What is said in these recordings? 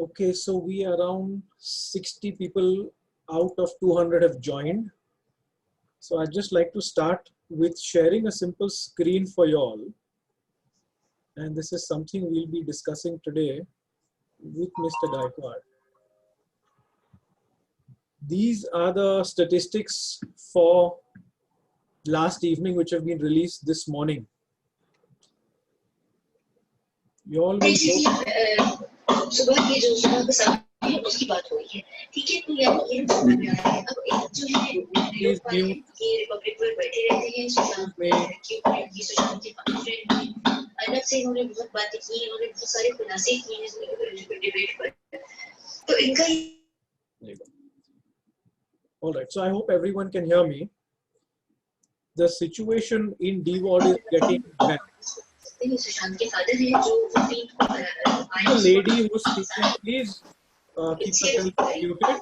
Okay, so we around 60 people out of 200 have joined. So I'd just like to start with sharing a simple screen for you all. And this is something we'll be discussing today with Mr. Gaikwad. These are the statistics for last evening, which have been released this morning. You all will please mute. अलग से इन्होंने बहुत बातें की, इन्होंने बहुत सारे खुलासे किए हैं डिबेट पर, तो इनका All right, so I hope everyone can hear me. The situation in D ward is getting bad. The lady who's speaking, please keep yourself muted.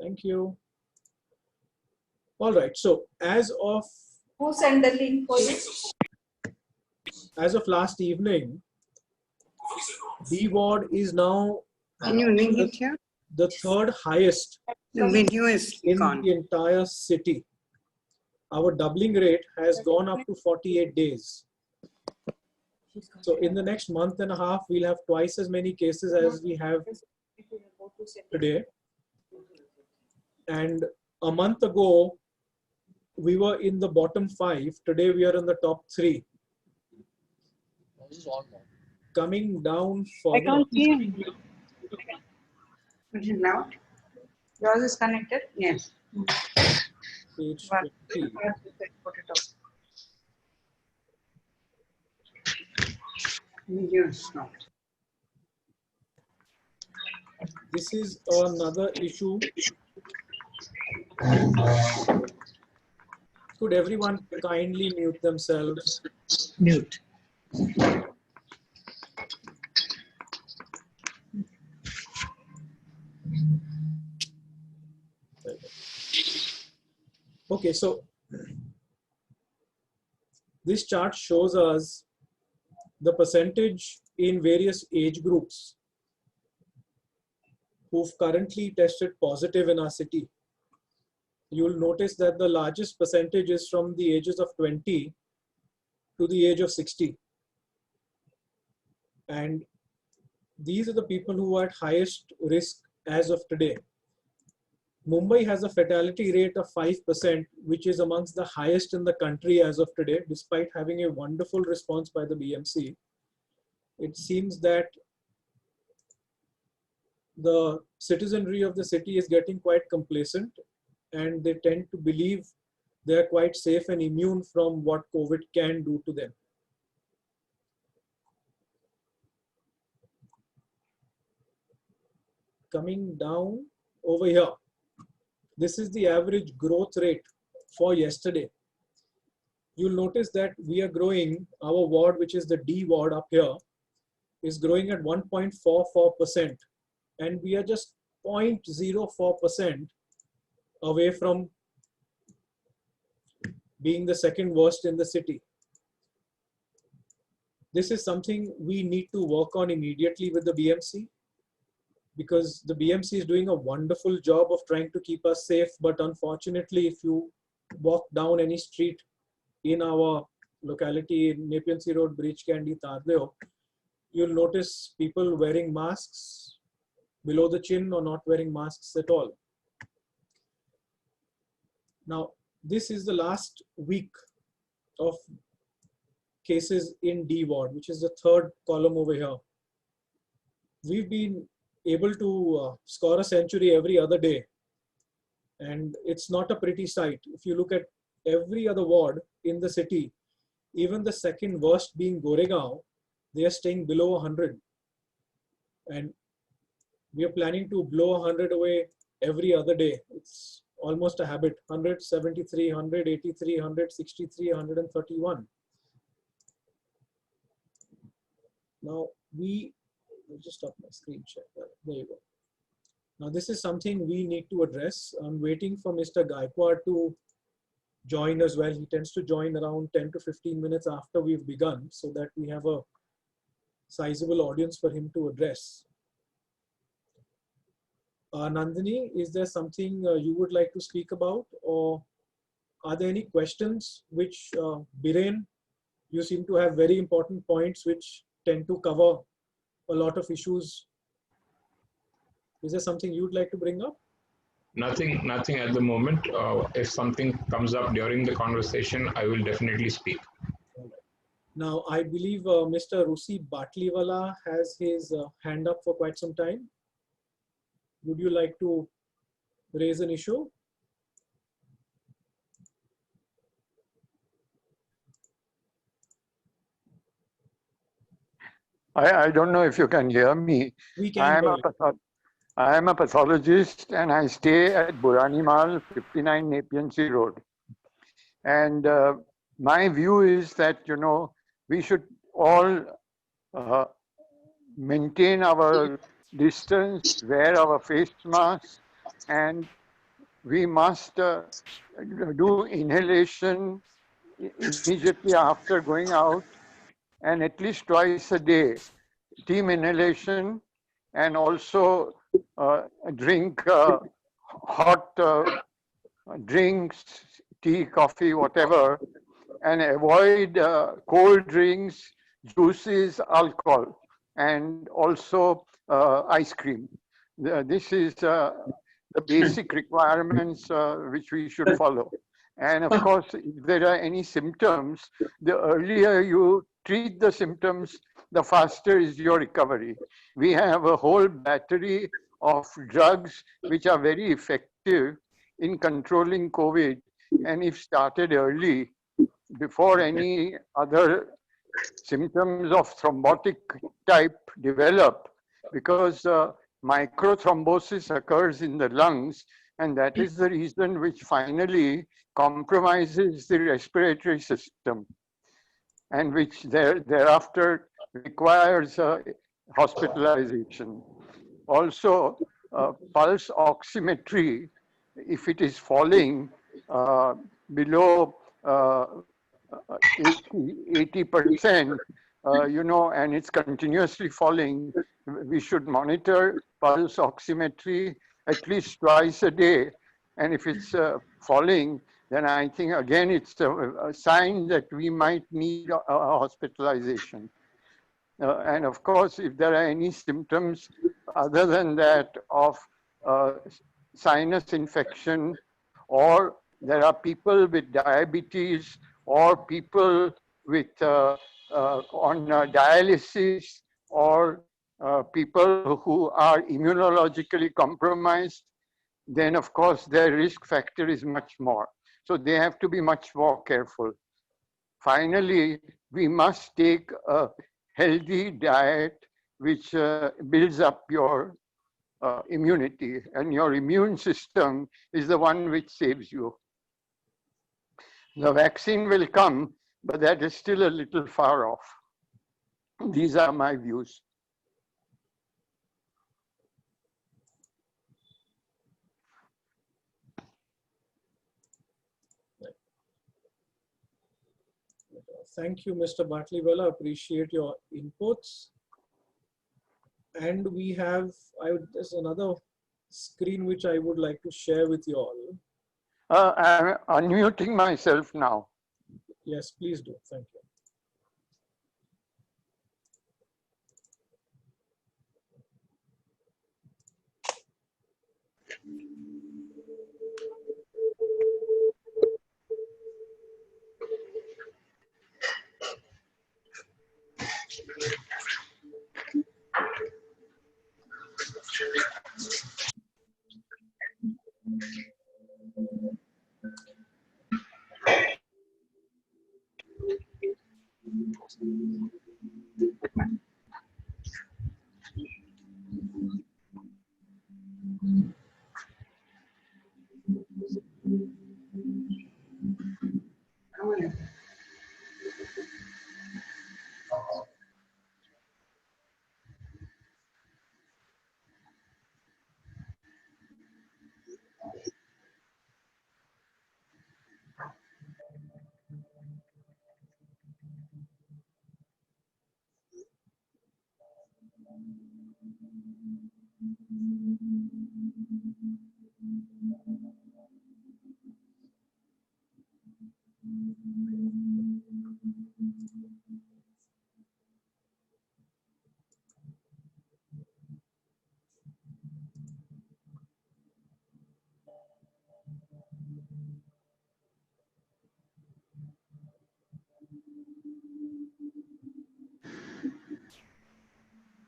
Thank you. All right, so as of who sent the link for you? As of last evening, D ward is now Can you link it here? The third highest The video is in gone. the entire city. Our doubling rate has gone up to 48 days. So in the next month and a half, we'll have twice as many cases as we have today. And a month ago, we were in the bottom 5. Today, we are in the top 3. Coming down further. I can't see him. Is it loud? Yours is connected? Yes. Page But 20. I have to put it up. Video is not. This is another issue. Could everyone kindly mute themselves? Mute. Okay, so this chart shows us the percentage in various age groups who've currently tested positive in our city. You'll notice that the largest percentage is from the ages of 20 to the age of 60. And these are the people who are at highest risk as of today. Mumbai has a fatality rate of 5%, which is amongst the highest in the country as of today, despite having a wonderful response by the BMC. It seems that the citizenry of the city is getting quite complacent, and they tend to believe they are quite safe and immune from what COVID can do to them. Coming down over here, this is the average growth rate for yesterday. You'll notice that we are growing, our ward, which is the D ward up here, is growing at 1.44%, and we are just 0.04% away from being the second worst in the city. This is something we need to work on immediately with the BMC, because the BMC is doing a wonderful job of trying to keep us safe. But unfortunately, if you walk down any street in our locality, in Nepean Road, Breach Candy, Tardeo, you'll notice people wearing masks below the chin or not wearing masks at all. Now, this is the last week of cases in D ward, which is the third column over here. We've been able to score a century every other day, and it's not a pretty sight. If you look at every other ward in the city, even the second worst being Goregaon, they are staying below 100, and we are planning to blow 100 away every other day. It's almost a habit. 173, 183, 163, 131. Now I'll just stop my screen share. There you go. Now this is something we need to address. I'm waiting for Mr. Gaikwad to join as well. He tends to join around 10 to 15 minutes after we've begun, so that we have a sizable audience for him to address. Nandini, is there something you would like to speak about, or are there any questions which Biren, you seem to have very important points which tend to cover a lot of issues. Is there something you'd like to bring up? Nothing at the moment. If something comes up during the conversation, I will definitely speak. Now, I believe Mr. Rusi Batliwala has his hand up for quite some time. Would you like to raise an issue? I don't know if you can hear me. We can hear you. I am a pathologist and I stay at Burani Mal, 59 Nepean Sea Road. And my view is that, you know, we should all maintain our distance, wear our face masks, and we must do inhalation immediately after going out and at least twice a day. Steam inhalation, and also drink hot drinks, tea, coffee, whatever, and avoid cold drinks, juices, alcohol, and also ice cream. This is the basic requirements which we should follow. And of course, if there are any symptoms, the earlier you treat the symptoms, the faster is your recovery. We have a whole battery of drugs which are very effective in controlling COVID. And if started early, before any other symptoms of thrombotic type develop, because microthrombosis occurs in the lungs, and that is the reason which finally compromises the respiratory system, and which thereafter requires hospitalization. Also, pulse oximetry, if it is falling below 80%, you know, and it's continuously falling, we should monitor pulse oximetry at least twice a day. And if it's falling, then I think again it's a sign that we might need a hospitalization. And of course, if there are any symptoms other than that of sinus infection, or there are people with diabetes, or people with on dialysis, or people who are immunologically compromised, then of course their risk factor is much more. So they have to be much more careful. Finally, we must take a healthy diet which builds up your immunity, and your immune system is the one which saves you. The vaccine will come, but that is still a little far off. These are my views. Thank you, Mr. Batliwala. Appreciate your inputs. And we have, there's another screen which I would like to share with you all. I'm unmuting myself now. Yes, please do. Thank you.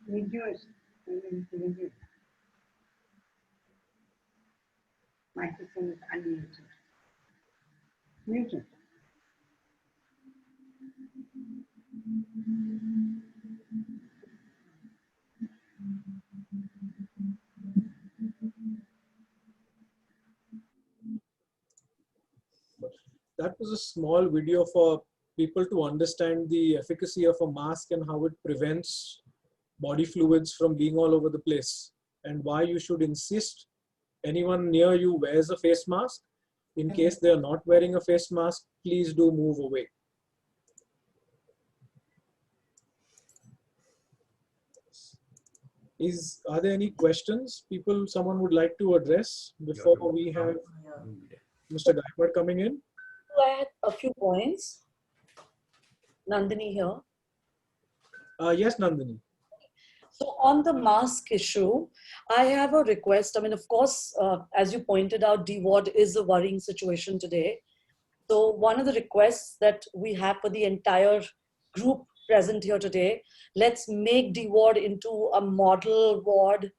Video is muted. Microphone is unmuted. Muted. That was a small video for people to understand the efficacy of a mask and how it prevents body fluids from being all over the place, and why you should insist anyone near you wears a face mask. In case they are not wearing a face mask, please do move away. Are there any questions someone would like to address before we have Mr. Gaikwad coming in? I had a few points. Nandini here. Yes, Nandini. So on the mask issue, I have a request. I mean, of course, as you pointed out, DWARD is a worrying situation today. So one of the requests that we have for the entire group present here today, let's make DWARD into a model ward.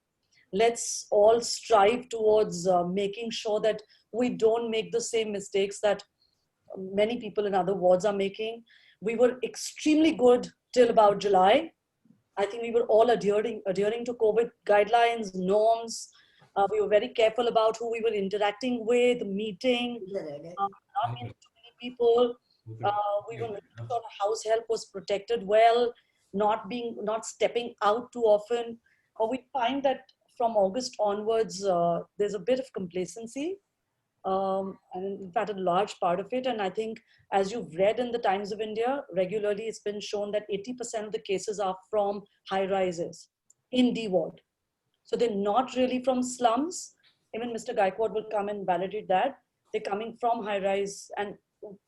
Let's all strive towards making sure that we don't make the same mistakes that many people in other wards are making. We were extremely good till about July. I think we were all adhering to COVID guidelines, norms. We were very careful about who we were interacting with, meeting, not meeting too many people. We were making sure the house help was protected well, not stepping out too often. We find that from August onwards, there's a bit of complacency. And in fact, a large part of it. And I think, as you've read in the Times of India, regularly it's been shown that 80% of the cases are from high rises in DWARD. So they're not really from slums. Even Mr. Gaikwad will come and validate that. They're coming from high rise, and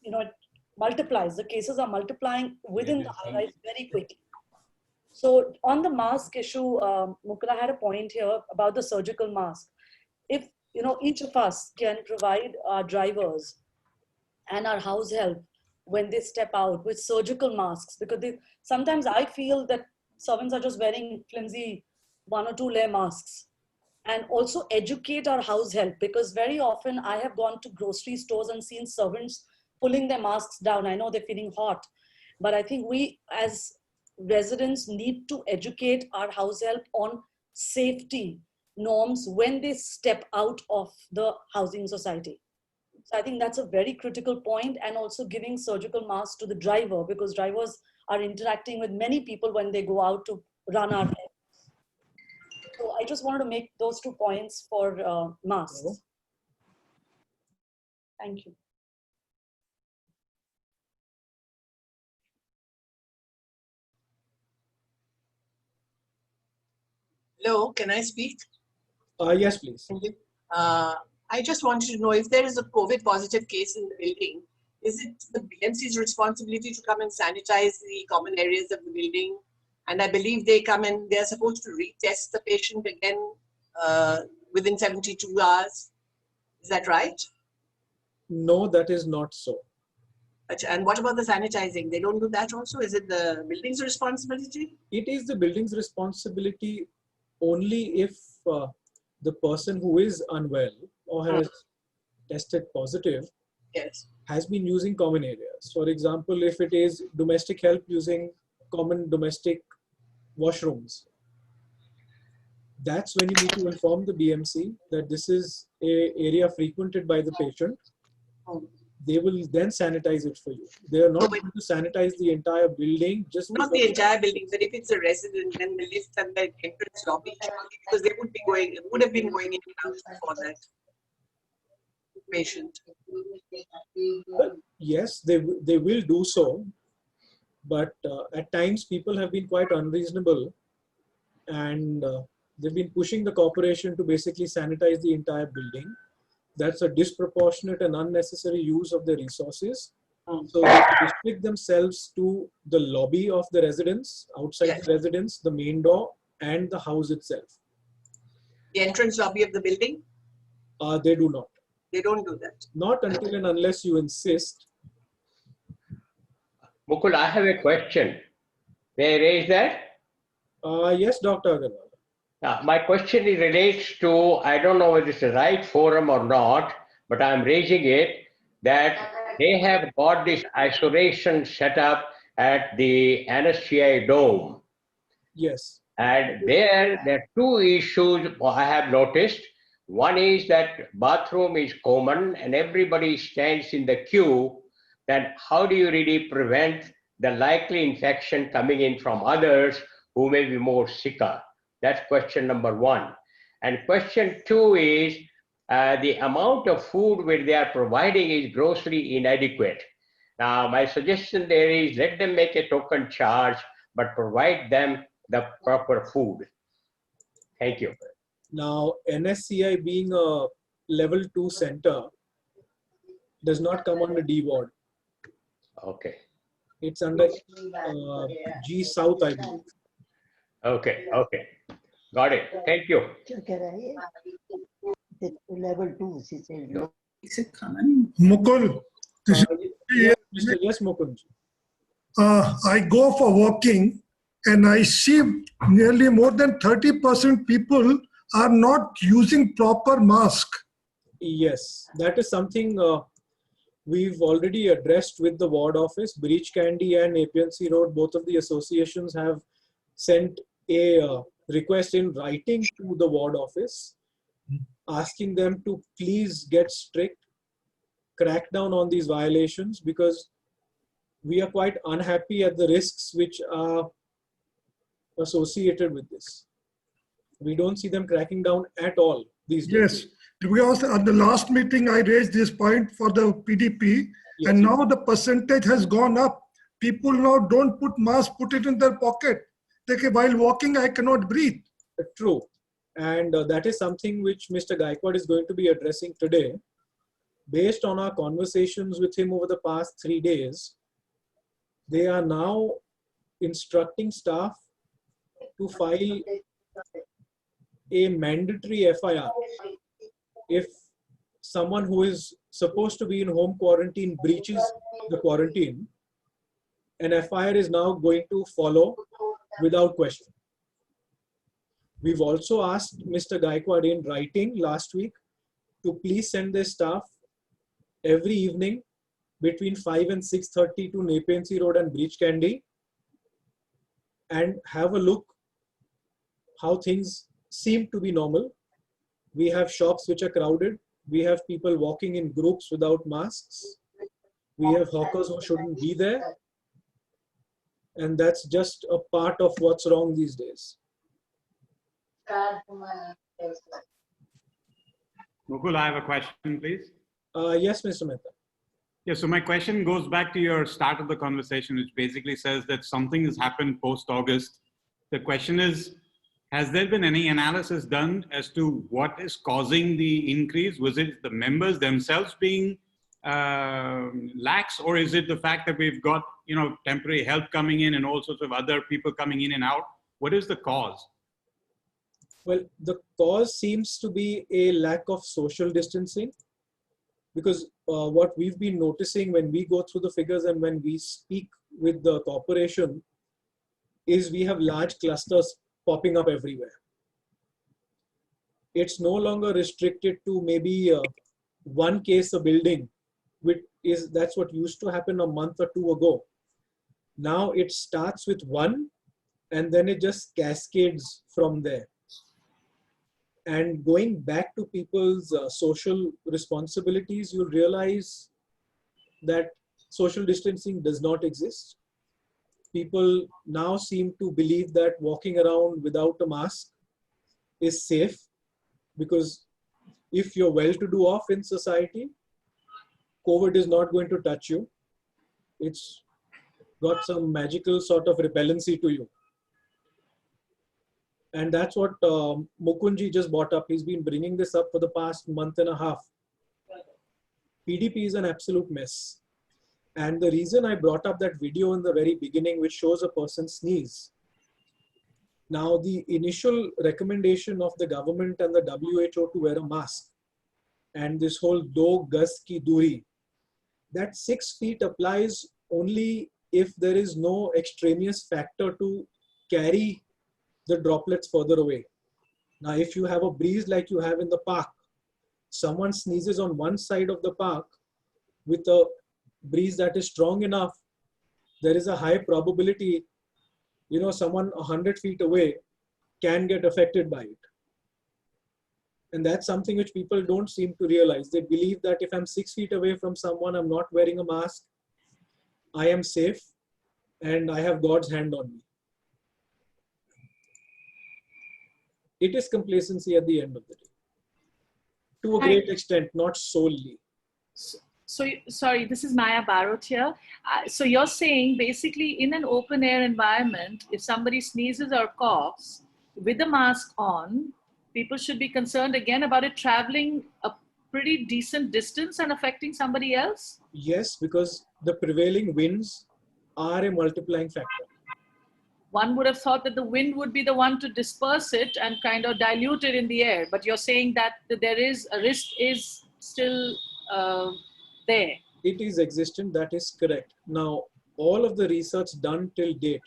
it multiplies. The cases are multiplying within the high rise very quickly. So on the mask issue, Mukula had a point here about the surgical mask. If each of us can provide our drivers and our house help when they step out with surgical masks, because sometimes I feel that servants are just wearing flimsy 1 or 2 layer masks, and also educate our house help, because very often I have gone to grocery stores and seen servants pulling their masks down. I know they're feeling hot, but I think we as residents need to educate our house help on safety norms when they step out of the housing society. So I think that's a very critical point, and also giving surgical masks to the driver, because drivers are interacting with many people when they go out to run our errands. So I just wanted to make those 2 points for masks. Thank you. Hello, can I speak? Yes, please. I just wanted to know, if there is a COVID positive case in the building, is it the BMC's responsibility to come and sanitize the common areas of the building? And I believe they come and they're supposed to retest the patient again within 72 hours. Is that right? No, that is not so. And what about the sanitizing? They don't do that also? Is it the building's responsibility? It is the building's responsibility only if the person who is unwell or has tested positive has been using common areas. For example, if it is domestic help using common domestic washrooms, that's when you need to inform the BMC that this is an area frequented by the patient. They will then sanitize it for you. They are not going to sanitize the entire building. Just not the entire building, but if it's a resident, then the lift and the entrance lobby, because they would have been going in and out for that patient. Well, yes, they will do so, but at times people have been quite unreasonable and They've been pushing the corporation to basically sanitize the entire building. That's a disproportionate and unnecessary use of their resources. So they restrict themselves to the lobby of the residence, outside the residence, the main door, and the house itself. The entrance lobby of the building, They do not. they don't do that. Not until and unless you insist. Mukul, I have a question. May I raise that? Yes, Dr. Agarwal. My question relates to, I don't know whether it's the right forum or not, but I'm raising it that they have got this isolation set up at the NSCI Dome. Yes. And there are two issues I have noticed. One is that bathroom is common and everybody stands in the queue. Then how do you really prevent the likely infection coming in from others who may be more sicker? That's question number one. And question two is the amount of food which they are providing is grossly inadequate. Now, my suggestion there is let them make a token charge, but provide them the proper food. Thank you. Now, NSCI being a level 2 center does not come under D ward. Okay. It's under G South, I believe. Okay. Okay. Got it. Thank you. Level 2, she said. No. Mukul, Yes, Mukund. I go for walking and I see nearly more than 30% people are not using proper mask. Yes, that is something we've already addressed with the ward office. Breach Candy and APNC Road, both of the associations have sent a request in writing to the ward office, asking them to please get strict, crack down on these violations, because we are quite unhappy at the risks which are associated with this. We don't see them cracking down at all these days. Yes, because at the last meeting I raised this point for the PDP, Yes. and now the percentage has gone up. People now don't put mask, put it in their pocket. They say, while walking, I cannot breathe. True. And that is something which Mr. Gaikwad is going to be addressing today. Based on our conversations with him over the past 3 days, they are now instructing staff to file a mandatory FIR. If someone who is supposed to be in home quarantine breaches the quarantine, an FIR is now going to follow without question. We've also asked Mr. Gaikwad in writing last week to please send their staff every evening between 5 and 6:30 to Nepean Road and Breach Candy and have a look how things seem to be normal. We have shops which are crowded. We have people walking in groups without masks. We have hawkers who shouldn't be there. And that's just a part of what's wrong these days. Mukul, I have a question, please. Yes, Mr. Mehta. Yeah, so my question goes back to your start of the conversation, which basically says that something has happened post-August. The question is, has there been any analysis done as to what is causing the increase? Was it the members themselves being lax, or is it the fact that we've got, temporary help coming in and all sorts of other people coming in and out? What is the cause? Well, the cause seems to be a lack of social distancing, because what we've been noticing when we go through the figures and when we speak with the corporation is we have large clusters popping up everywhere. It's no longer restricted to maybe one case a building, that's what used to happen a month or two ago. Now it starts with one and then it just cascades from there. And going back to people's social responsibilities, you'll realize that social distancing does not exist. People now seem to believe that walking around without a mask is safe, because if you're well-to-do off in society, COVID is not going to touch you. It's got some magical sort of repellency to you. And that's what Mukunji just brought up. He's been bringing this up for the past month and a half. PDP is an absolute mess. And the reason I brought up that video in the very beginning, which shows a person sneeze. Now, the initial recommendation of the government and the WHO to wear a mask and this whole do gas ki duri, that 6 feet applies only if there is no extraneous factor to carry the droplets further away. Now, if you have a breeze like you have in the park, someone sneezes on one side of the park with a breeze that is strong enough, there is a high probability, you know, someone 100 feet away can get affected by it. And that's something which people don't seem to realize. They believe that if I'm 6 feet away from someone, I'm not wearing a mask, I am safe and I have God's hand on me. It is complacency at the end of the day. To a great extent, not solely. So, sorry, this is Maya Barot here. So you're saying basically in an open air environment, if somebody sneezes or coughs with a mask on, people should be concerned again about it traveling a pretty decent distance and affecting somebody else? Yes, because the prevailing winds are a multiplying factor. One would have thought that the wind would be the one to disperse it and kind of dilute it in the air. But you're saying that there is a risk is still there. It is existent, that is correct. Now, all of the research done till date,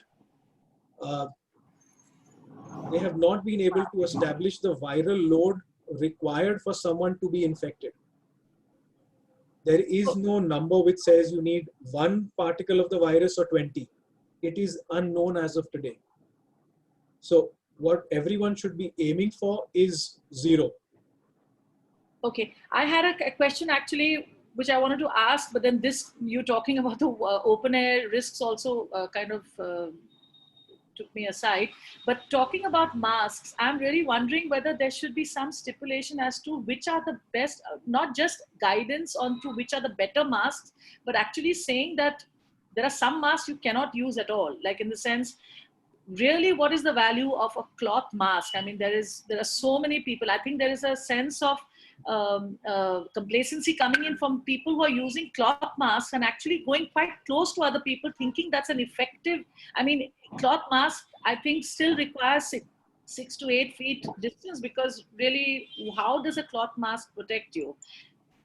they have not been able to establish the viral load required for someone to be infected. There is no number which says you need 1 particle of the virus or 20. It is unknown as of today. So what everyone should be aiming for is 0. Okay, I had a question actually, which I wanted to ask, but then this, you talking about the open air risks also kind of took me aside. But talking about masks, I'm really wondering whether there should be some stipulation as to which are the best, not just guidance on to which are the better masks, but actually saying that there are some masks you cannot use at all. Like in the sense, really what is the value of a cloth mask? I mean, there are so many people. I think there is a sense of complacency coming in from people who are using cloth masks and actually going quite close to other people, thinking that's an effective, I mean, cloth mask, I think still requires 6 to 8 feet distance, because really, how does a cloth mask protect you?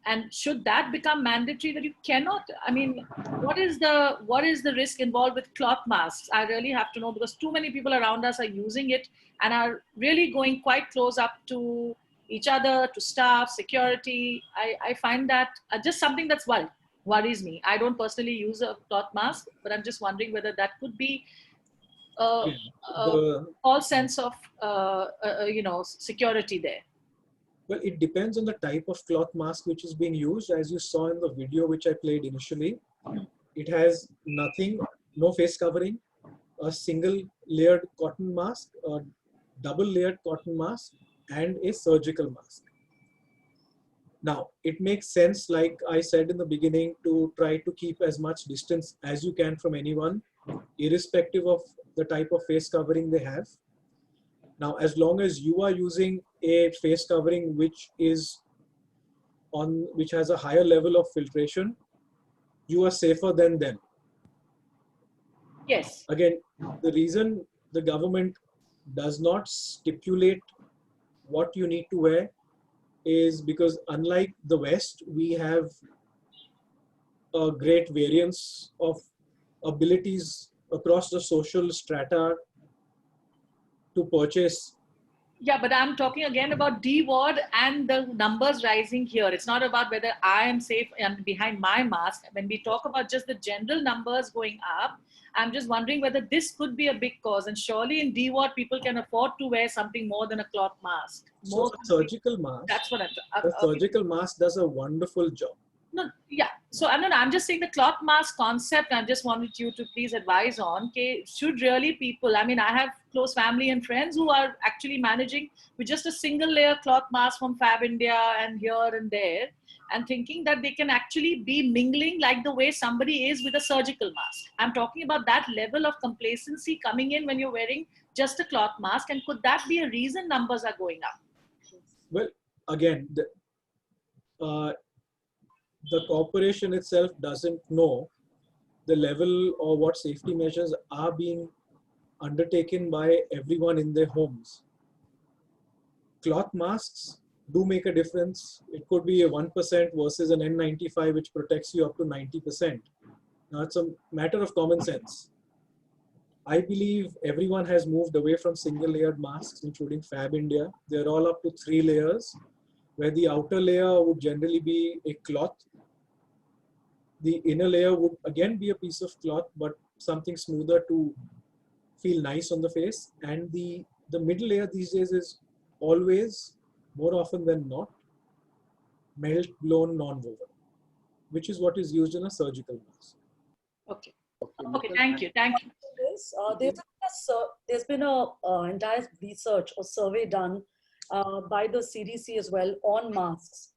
And should that become mandatory that you cannot, I mean, what is the risk involved with cloth masks? I really have to know, because too many people around us are using it and are really going quite close up to each other, to staff, security. I find that just something that's worries me. I don't personally use a cloth mask, but I'm just wondering whether that could be all sense of, security there. Well, it depends on the type of cloth mask which is being used. As you saw in the video which I played initially, it has nothing, no face covering, a single layered cotton mask, a double layered cotton mask, and a surgical mask. Now, it makes sense, like I said in the beginning, to try to keep as much distance as you can from anyone, irrespective of the type of face covering they have. Now, as long as you are using a face covering which has a higher level of filtration, you are safer than them. Yes. Again, the reason the government does not stipulate what you need to wear is because, unlike the West, we have a great variance of abilities across the social strata to purchase. Yeah, but I'm talking again about D ward and the numbers rising here. It's not about whether I am safe and behind my mask. When we talk about just the general numbers going up, I'm just wondering whether this could be a big cause. And surely in D ward, people can afford to wear something more than a cloth mask. So a surgical mask, That's what surgical mask does a wonderful job. No, yeah. So I'm just saying the cloth mask concept. I just wanted you to please advise on. Okay, should really people? I mean, I have close family and friends who are actually managing with just a single layer cloth mask from Fab India and here and there, and thinking that they can actually be mingling like the way somebody is with a surgical mask. I'm talking about that level of complacency coming in when you're wearing just a cloth mask, and could that be a reason numbers are going up? Well, again, the corporation itself doesn't know the level or what safety measures are being undertaken by everyone in their homes. Cloth masks do make a difference. It could be a 1% versus an N95, which protects you up to 90%. Now, it's a matter of common sense. I believe everyone has moved away from single layered masks, including Fab India. They're all up to 3 layers, where the outer layer would generally be a cloth. The inner layer would again be a piece of cloth, but something smoother to feel nice on the face. And the middle layer these days is always, more often than not, melt blown non-woven, which is what is used in a surgical mask. Okay. Okay. Thank you. Thank you. There's been a entire research or survey done by the CDC as well on masks.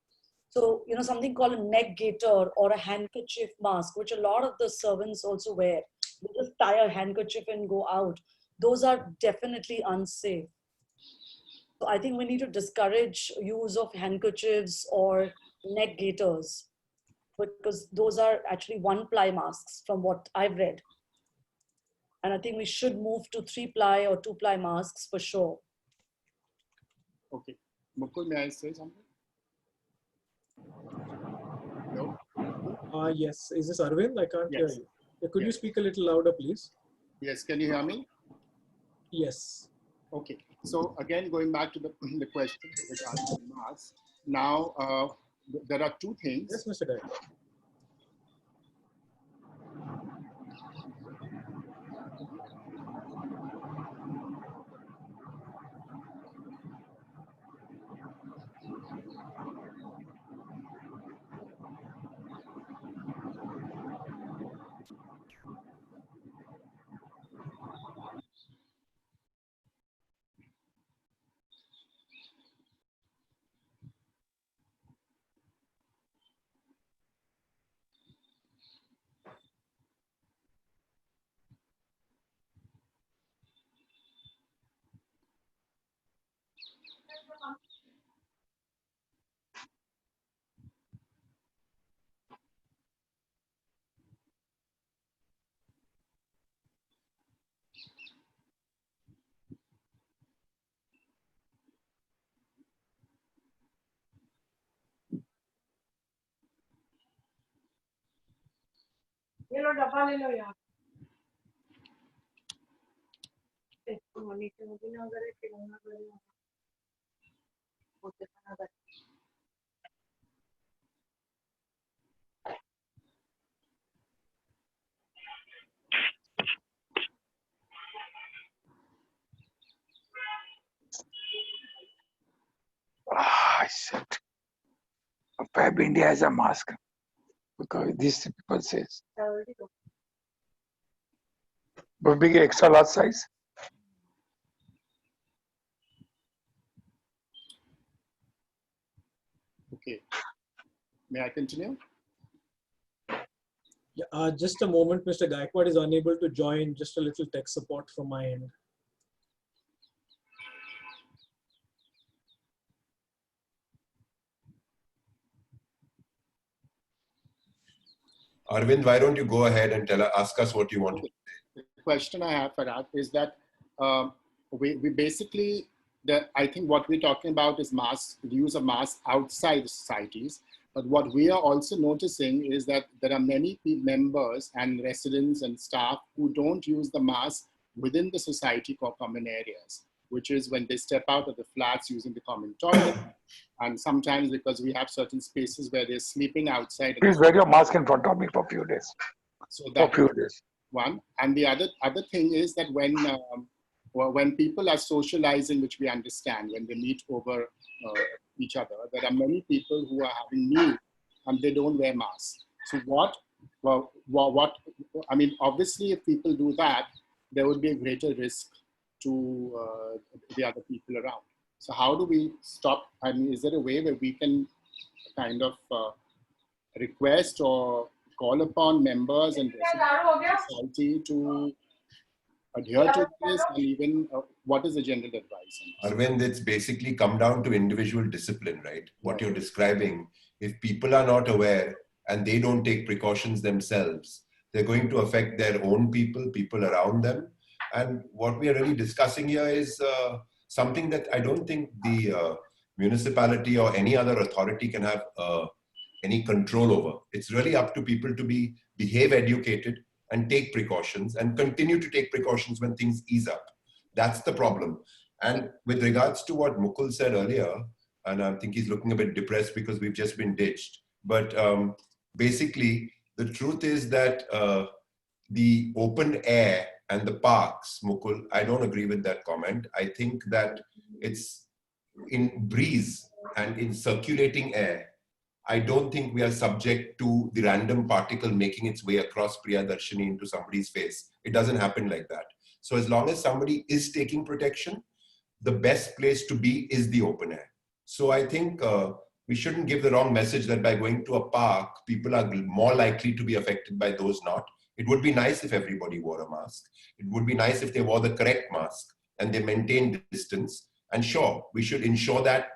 So, something called a neck gaiter or a handkerchief mask, which a lot of the servants also wear. They just tie a handkerchief and go out. Those are definitely unsafe. So I think we need to discourage use of handkerchiefs or neck gaiters, because those are actually 1-ply masks from what I've read. And I think we should move to 3-ply or 2-ply masks for sure. Okay. Mukul, may I say something? No? Yes. Is this Arvind? I can't hear you. Could you speak a little louder, please? Yes. Can you hear me? Yes. Okay. So again, going back to the question regarding the mask. Now, there are 2 things. Yes, Mr. Guy. ये लो डब्बा ले लो यार I said, Fab India has a mask, because these people says, but big extra large size. Okay. May I continue? Yeah, just a moment, Mr. Gaikwad is unable to join. Just a little tech support from my end. Arvind, why don't you go ahead and ask us what you want to say? The question I have for that is that we basically, I think what we're talking about is the use of masks outside the societies. But what we are also noticing is that there are many members and residents and staff who don't use the mask within the society for common areas, which is when they step out of the flats using the common toilet. And sometimes because we have certain spaces where they're sleeping outside. Please wear your mask in front of me for a few days. So that's for a few days. One. And the other thing is that when people are socializing, which we understand, when they meet over each other, there are many people who are having new and they don't wear masks. So what, I mean, obviously if people do that, there would be a greater risk to the other people around. So how do we stop? I mean, is there a way where we can kind of request or call upon members and society to adhere to this, and even what is the general advice? Arvind, it's basically come down to individual discipline, right? What you're describing, if people are not aware and they don't take precautions themselves, they're going to affect their own people around them. And what we are really discussing here is something that I don't think the municipality or any other authority can have any control over. It's really up to people to behave educated and take precautions and continue to take precautions when things ease up. That's the problem. And with regards to what Mukul said earlier, and I think he's looking a bit depressed because we've just been ditched. But basically, the truth is that the open air and the parks, Mukul, I don't agree with that comment. I think that it's in breeze and in circulating air. I don't think we are subject to the random particle making its way across Priyadarshini into somebody's face. It doesn't happen like that. So as long as somebody is taking protection, the best place to be is the open air. So I think we shouldn't give the wrong message that by going to a park, people are more likely to be affected by those not. It would be nice if everybody wore a mask. It would be nice if they wore the correct mask and they maintained distance. And sure, we should ensure that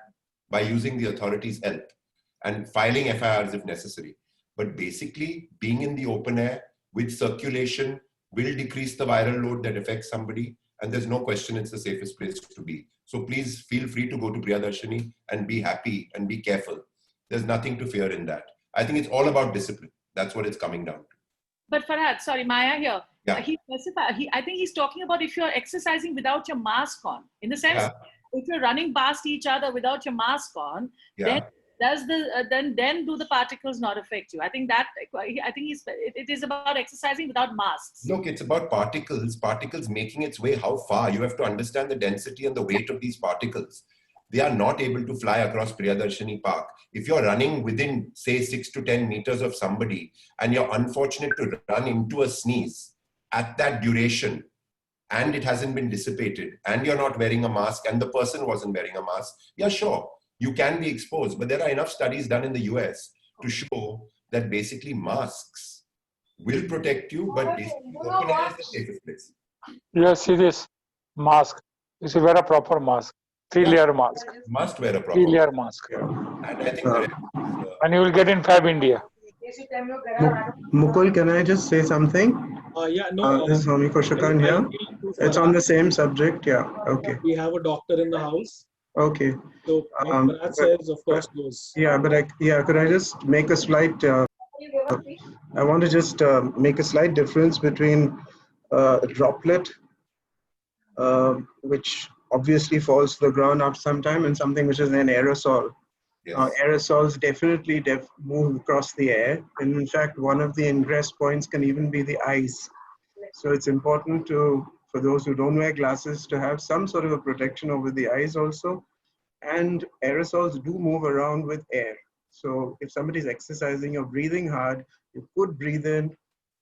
by using the authorities' help and filing FIRs if necessary. But basically, being in the open air with circulation will decrease the viral load that affects somebody. And there's no question it's the safest place to be. So please feel free to go to Priyadarshini and be happy and be careful. There's nothing to fear in that. I think it's all about discipline. That's what it's coming down to. But Farhad, sorry, Maya here. Yeah. I think he's talking about if you're exercising without your mask on. In the sense, if you're running past each other without your mask on, then do the particles not affect you? I think it is about exercising without masks. Look, it's about particles making its way how far. You have to understand the density and the weight of these particles. They are not able to fly across Priyadarshini Park. If you're running within, say, 6 to 10 meters of somebody and you're unfortunate to run into a sneeze at that duration and it hasn't been dissipated and you're not wearing a mask and the person wasn't wearing a mask, yeah, sure, you can be exposed. But there are enough studies done in the US to show that basically masks will protect you, but basically open air is the safest place. Yeah, see this mask. You should wear a proper mask. 3-layer mask. Must wear a proper 3-layer mask. Yeah. And I think and you will get in Fab India. Mukul, can I just say something? This is Homi Koshakan here. It's on the same subject. Yeah. Okay. We have a doctor in the house. Okay. So that says, of course, goes. Yeah, but could I just make a slight? I want to just make a slight difference between a droplet, which obviously falls to the ground after some time, and something which is an aerosol. Yes. Aerosols definitely move across the air, and in fact, one of the ingress points can even be the eyes. So it's important for those who don't wear glasses to have some sort of a protection over the eyes also. And aerosols do move around with air. So if somebody's exercising or breathing hard, you could breathe in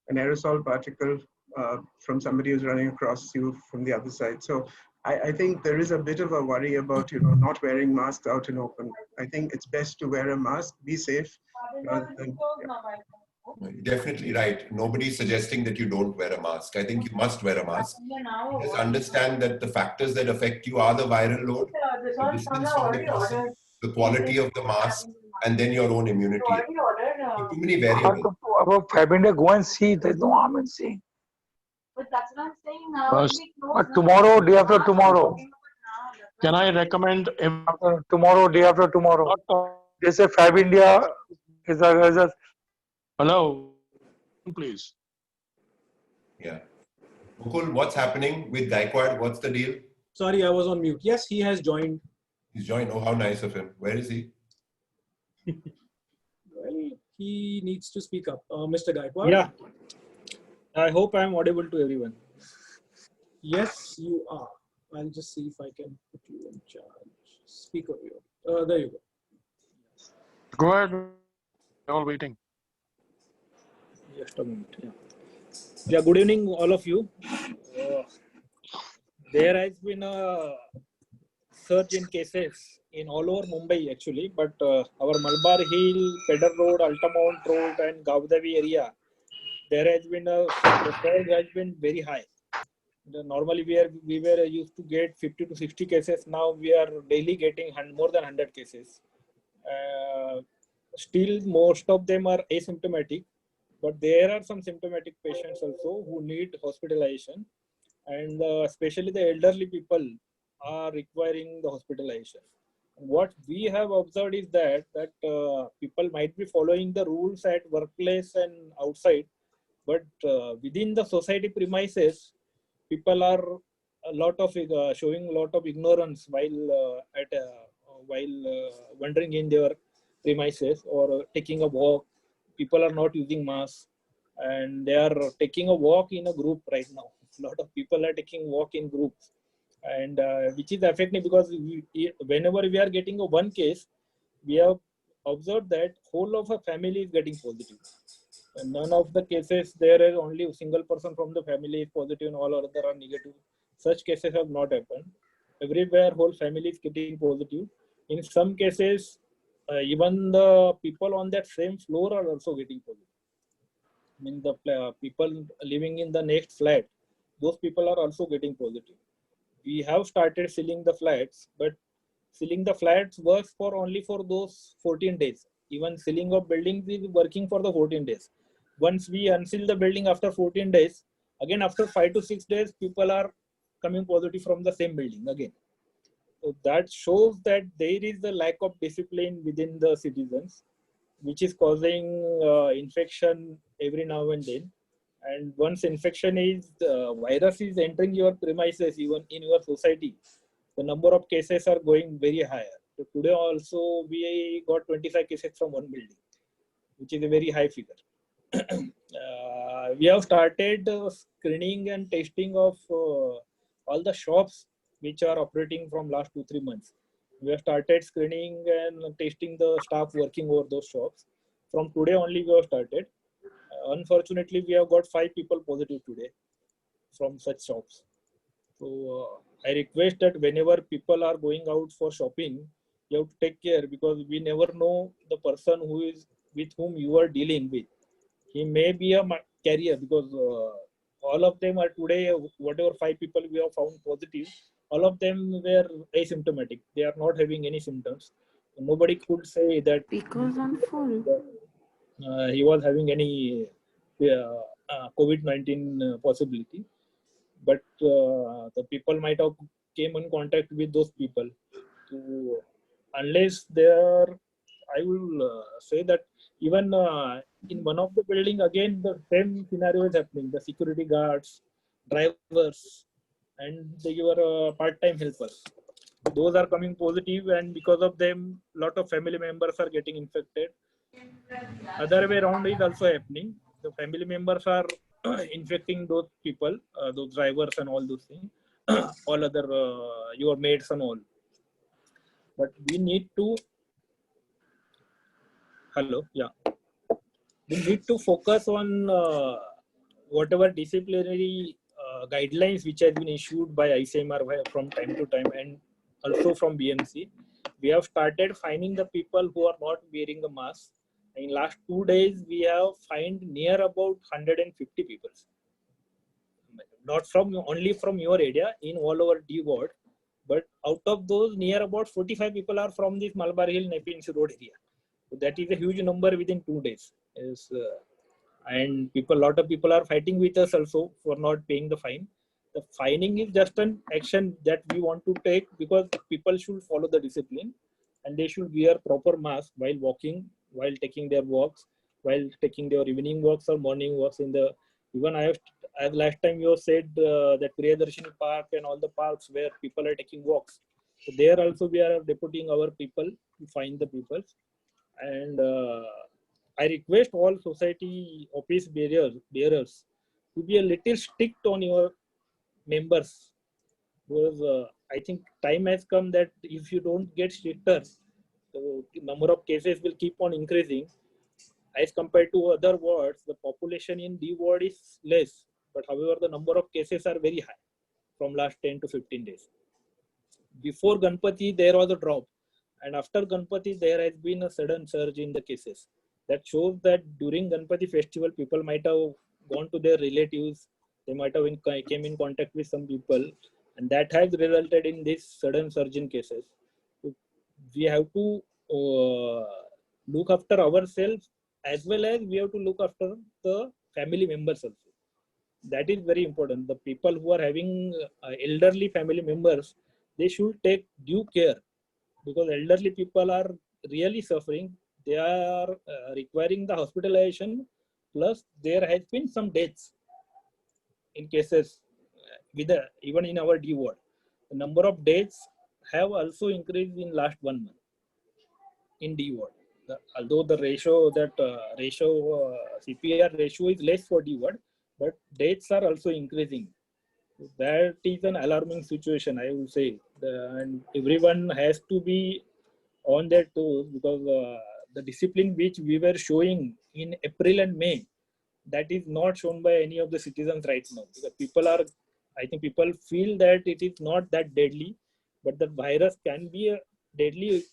an aerosol particle from somebody who's running across you from the other side. So I think there is a bit of a worry about not wearing masks out in open. I think it's best to wear a mask, be safe. Rather than, Definitely right. Nobody's suggesting that you don't wear a mask. I think you must wear a mask. Just understand that the factors that affect you are the viral load, the distance from the person, the quality of the mask, and then your own immunity. Too many variables. About Fab India, go and see. There's no harm in seeing. But that's what I'm saying now. But tomorrow, day after tomorrow. Can I recommend tomorrow, day after tomorrow? They say Fab India is a hello, please. Yeah. Mukul, what's happening with Gaikwad? What's the deal? Sorry, I was on mute. Yes, he has joined. He's joined. Oh, how nice of him. Where is he? Well, he needs to speak up. Mr. Gaikwad? Yeah. I hope I'm audible to everyone. Yes, you are. I'll just see if I can put you in charge. Speak over here. There you go. Go ahead. All waiting. Just a moment. Yeah. Good evening, all of you. There has been a surge in cases in all over Mumbai actually, but our Malabar Hill, Pedder Road, Altamount Road, and Gaudavi area, there has been the surge has been very high. Normally we were used to get 50 to 60 cases. Now we are daily getting more than 100 cases. Still, most of them are asymptomatic, but there are some symptomatic patients also who need hospitalization, and especially the elderly people are requiring the hospitalization. What we have observed is that people might be following the rules at workplace and outside, but within the society premises, people are showing a lot of ignorance while wandering in their premises or taking a walk. People are not using masks, and they are taking a walk in a group right now. A lot of people are taking walk in groups, and which is affecting because whenever we are getting a one case, we have observed that whole of a family is getting positive. And none of the cases there is only a single person from the family is positive and all other are negative. Such cases have not happened. Everywhere whole family is getting positive. In some cases, even the people on that same floor are also getting positive. I mean, the people living in the next flat, those people are also getting positive. We have started sealing the flats, but sealing the flats works for only for those 14 days. Even sealing of buildings is working for the 14 days. Once we unseal the building after 14 days, again after 5 to 6 days, people are coming positive from the same building again. So that shows that there is a lack of discipline within the citizens, which is causing infection every now and then. And once infection is, virus is entering your premises, even in your society, the number of cases are going very higher. So today also we got 25 cases from one building, which is a very high figure. We have started screening and testing of all the shops which are operating from last 2-3 months. We have started screening and testing the staff working over those shops. From today only we have started. Unfortunately, we have got 5 people positive today from such shops. So I request that whenever people are going out for shopping, you have to take care, because we never know the person who is with whom you are dealing with. He may be a carrier, because all of them are today, whatever 5 people we have found positive, all of them were asymptomatic. They are not having any symptoms. Nobody could say that Because on full. He was having any COVID-19 possibility. But the people might have came in contact with those people. So unless they are, I will say that even in one of the building, again the same scenario is happening. The security guards, drivers, and your part-time helpers, those are coming positive, and because of them, lot of family members are getting infected. Other way around is also happening. The family members are infecting those people, those drivers and all those things, all other your mates and all. But we need to, we need to focus on whatever disciplinary guidelines which have been issued by ICMR from time to time, and also from BMC. We have started finding the people who are not wearing a mask. In last 2 days, we have fined near about 150 people. Not from only from your area, in all over D ward, but out of those, near about 45 people are from this Malabar Hill, Nepean Road area. So that is a huge number within 2 days. And lot of people are fighting with us also for not paying the fine. The fining is just an action that we want to take, because people should follow the discipline, and they should wear proper mask while walking, while taking their walks, while taking their evening walks or morning walks. Even as last time you said that Priyadarshini Park and all the parks where people are taking walks. So there also we are deputing our people to find the people. And I request all society office bearers to be a little strict on your members, because I think time has come that if you don't get stricter, the number of cases will keep on increasing. as compared to other wards, the population in D ward is less, but however, the number of cases are very high from last 10 to 15 days. Before Ganpati, there was a drop, and after Ganpati, there has been a sudden surge in the cases. That shows that during Ganpati festival, people might have gone to their relatives, they might have came in contact with some people, and that has resulted in this sudden surge in cases. So we have to look after ourselves as well as we have to look after the family members also. That is very important. The people who are having elderly family members, they should take due care, because elderly people are really suffering. They are requiring the hospitalization, plus there has been some deaths in cases even in our D ward. The number of deaths have also increased in last 1 month in D ward. Although the CPR ratio is less for D ward, but deaths are also increasing. That is an alarming situation, I will say. And everyone has to be on their toes, because the discipline which we were showing in April and May, that is not shown by any of the citizens right now. Because I think people feel that it is not that deadly, but the virus can be deadly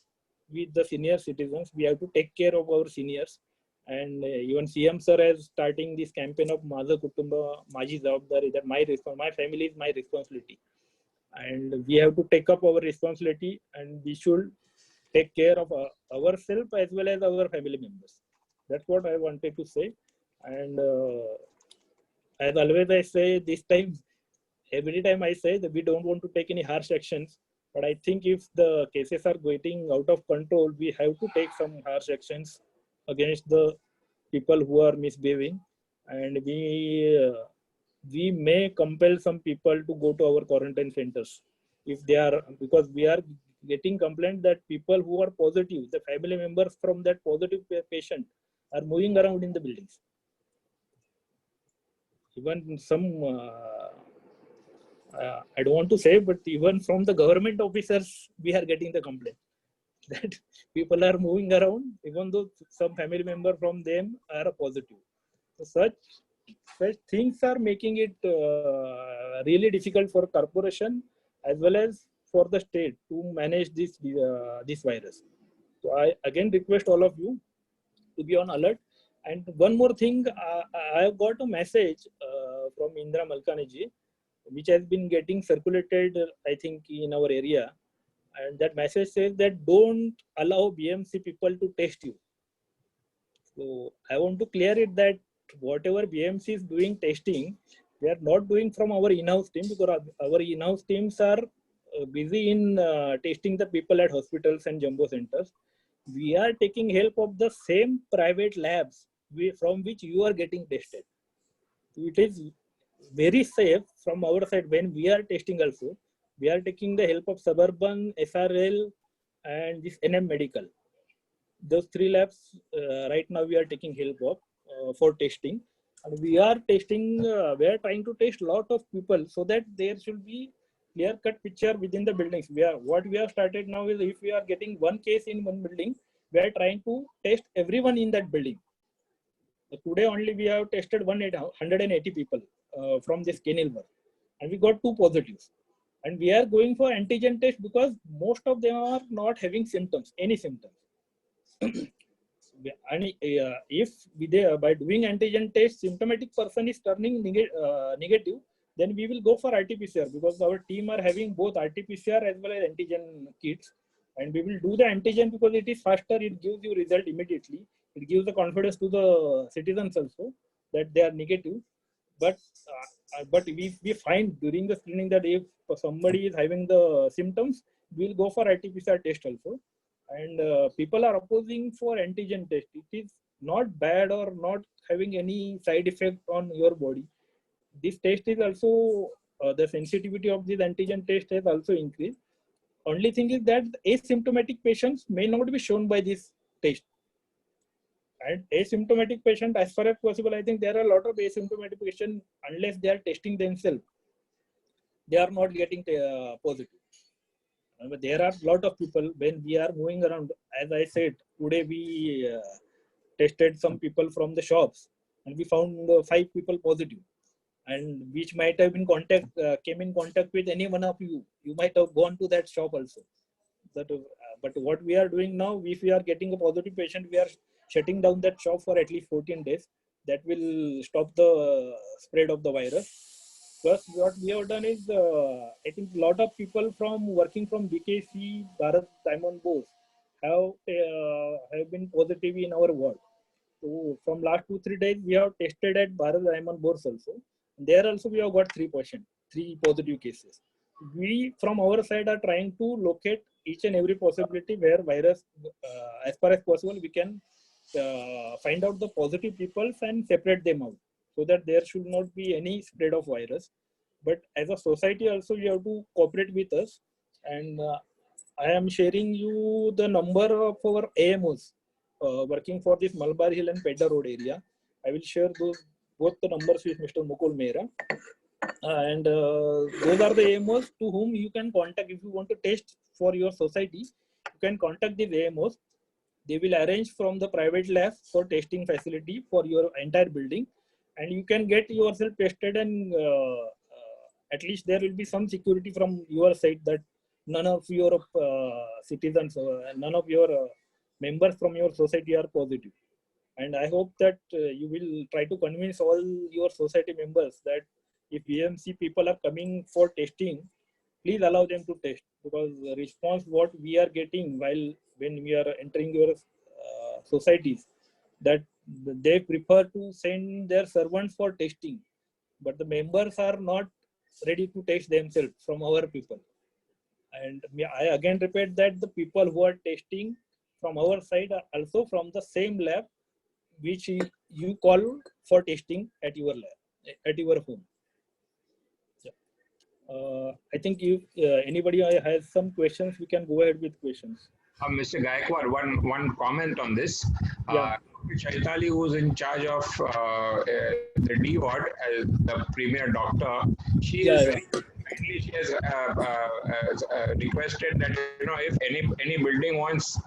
with the senior citizens. We have to take care of our seniors. And even CM sir is starting this campaign of Maza Kutumba Maji Jawabdari, that my family is my responsibility. And we have to take up our responsibility, and we should take care of ourselves as well as our family members. That's what I wanted to say. And as always I say, this time, every time I say that we don't want to take any harsh actions, but I think if the cases are getting out of control, we have to take some harsh actions against the people who are misbehaving, and we may compel some people to go to our quarantine centers if they are, because we are getting complaint that people who are positive, the family members from that positive patient, are moving around in the buildings. Even some I don't want to say, but even from the government officers, we are getting the complaint that people are moving around, even though some family member from them are positive. So such things are making it really difficult for corporation as well as for the state to manage this virus. So I again request all of you to be on alert. And one more thing, I have got a message from Indra Malkaniji, which has been getting circulated, I think, in our area. And that message says that don't allow BMC people to test you. So I want to clear it that whatever BMC is doing testing, we are not doing from our in-house team, because our in-house teams are busy in testing the people at hospitals and jumbo centers. We are taking help of the same private labs from which you are getting tested. So it is very safe from our side when we are testing also. We are taking the help of Suburban, SRL, and this NM Medical. Those three labs right now we are taking help of for testing. And we are testing, we are trying to test a lot of people so that there should be clear-cut picture within the buildings. What we have started now is, if we are getting one case in one building, we are trying to test everyone in that building. Today only we have tested 180 people from this Kenilworth, and we got 2 positives. And we are going for antigen test because most of them are not having symptoms, any symptoms. And if by doing antigen test, symptomatic person is turning negative, then we will go for RT-PCR, because our team are having both RT-PCR as well as antigen kits. And we will do the antigen because it is faster, it gives you result immediately. It gives the confidence to the citizens also that they are negative. But we find during the screening that if somebody is having the symptoms, we will go for RT-PCR test also. And people are opposing for antigen test. It is not bad or not having any side effect on your body. This test is also, the sensitivity of this antigen test has also increased. Only thing is that asymptomatic patients may not be shown by this test. And asymptomatic patient, as far as possible, I think there are a lot of asymptomatic patients, unless they are testing themselves, they are not getting positive. But there are a lot of people when we are moving around. As I said, today we tested some people from the shops, and we found 5 people positive, and which might have been came in contact with any one of you. You might have gone to that shop also. But what we are doing now, if we are getting a positive patient, we are shutting down that shop for at least 14 days. That will stop the spread of the virus. Plus, what we have done is, I think a lot of people working from BKC, Bharat Diamond Bose, have been positive in our ward. So from last 2-3 days, we have tested at Bharat Diamond Bose also. There also we have got 3 positive cases. We from our side are trying to locate each and every possibility where virus, as far as possible, we can find out the positive people and separate them out, so that there should not be any spread of virus. But as a society also, you have to cooperate with us. And I am sharing you the number of our AMOs working for this Malabar Hill and Pedder Road area. I will share both the numbers with Mr. Mukul Mehra. And those are the AMOs to whom you can contact if you want to test for your society. You can contact these AMOs. They will arrange from the private lab for testing facility for your entire building, and you can get yourself tested, and at least there will be some security from your side that none of your citizens, none of your members from your society are positive. And I hope that you will try to convince all your society members that if BMC people are coming for testing, please allow them to test, because the response what we are getting when we are entering your societies, that they prefer to send their servants for testing, but the members are not ready to test themselves from our people. And I again repeat that the people who are testing from our side are also from the same lab which you call for testing at your lab, at your home. I think if anybody has some questions, we can go ahead with questions. Mr. Gaikwad, one comment on this. Chaitali, who is in charge of the D ward, the premier doctor, she has requested that if any building wants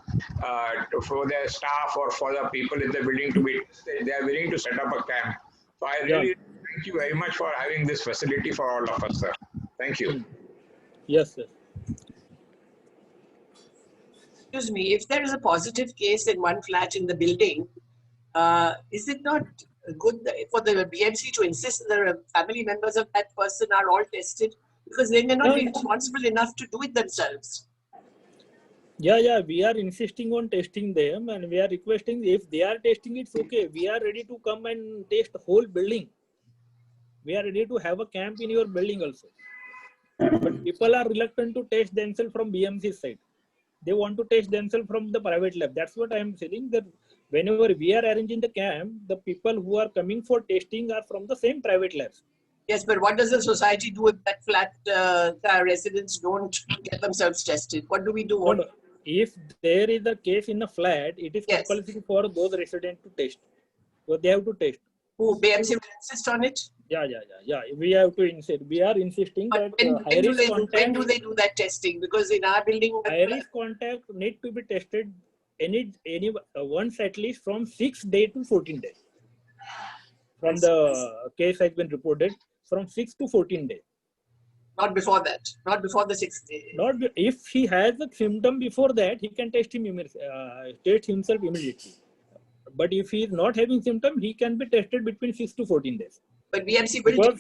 for their staff or for the people in the building to be tested, they are willing to set up a camp. So I really thank you very much for having this facility for all of us, sir. Thank you. Yes, sir. Excuse me, if there is a positive case in one flat in the building, is it not good for the BMC to insist that the family members of that person are all tested? Because they may not be responsible enough to do it themselves. Yeah, we are insisting on testing them, and we are requesting if they are testing, it's okay. We are ready to come and test the whole building. We are ready to have a camp in your building also. But people are reluctant to test themselves from BMC side. They want to test themselves from the private lab. That's what I am saying, that whenever we are arranging the camp, the people who are coming for testing are from the same private labs. Yes, but what does the society do if that flat residents don't get themselves tested? What do we do? No. If there is a case in a flat, it is compulsory for those residents to test. So they have to test. Who, BMC will insist on it? Yeah. We have to insist. We are insisting that when do they do that testing? Because in our building, high risk contact need to be tested once at least from 6 days to 14 days. From the case has been reported, from 6 to 14 days. Not before that. Not before the 6th day. If he has a symptom before that, he can test himself immediately. But if he is not having symptom, he can be tested between 6 to 14 days. But BMC will because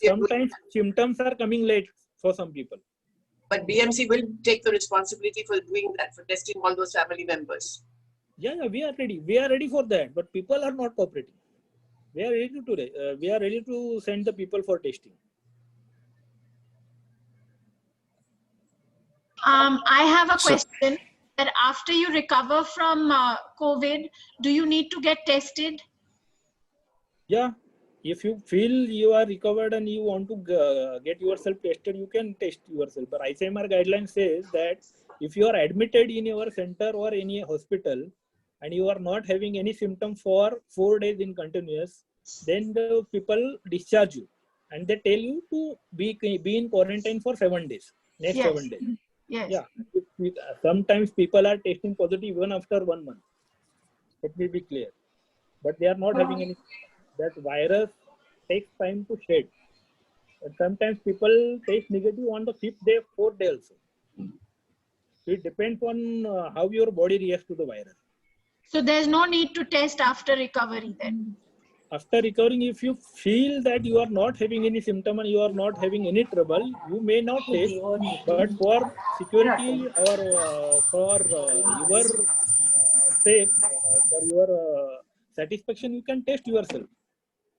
sometimes symptoms are coming late for some people. But BMC will take the responsibility for doing that, for testing all those family members. Yeah, we are ready. We are ready for that. But people are not cooperating. We are ready to send the people for testing. I have a question. That after you recover from COVID, do you need to get tested? Yeah, if you feel you are recovered and you want to get yourself tested, you can test yourself. But ICMR guideline says that if you are admitted in your center or any hospital and you are not having any symptom for 4 days in continuous, then the people discharge you and they tell you to be in quarantine for 7 days. Next 7 days. Yes. Yeah. Sometimes people are testing positive even after 1 month. Let me be clear. But they are not having any. That virus takes time to shed. And sometimes people test negative on the 5th day, 4th day also. It depends on how your body reacts to the virus. So there's no need to test after recovery then. After recovering, if you feel that you are not having any symptom and you are not having any trouble, you may not test. But for security or for your safe, for your satisfaction, you can test yourself.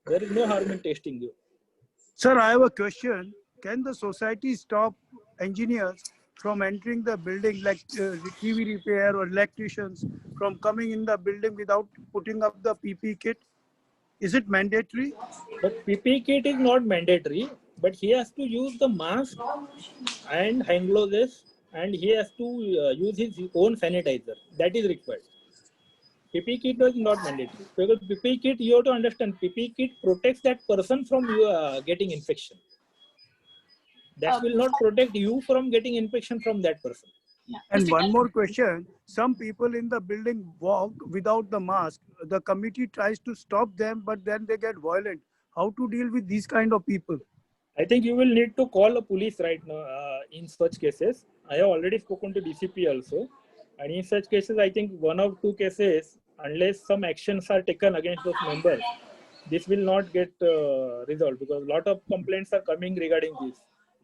There is no harm in testing you. Sir, I have a question. Can the society stop engineers from entering the building, like TV repair or electricians, from coming in the building without putting up the PPE kit? Is it mandatory? But PPE kit is not mandatory, but he has to use the mask and hand gloves, and he has to use his own sanitizer. That is required. PPE kit is not mandatory. Because PPE kit, you have to understand, PPE kit protects that person from getting infection. That will not protect you from getting infection from that person. And one more question. Some people in the building walk without the mask. The committee tries to stop them, but then they get violent. How to deal with these kind of people? I think you will need to call the police right now in such cases. I have already spoken to DCP also. And in such cases, I think 1 or 2 cases, unless some actions are taken against those members, this will not get resolved, because a lot of complaints are coming regarding this.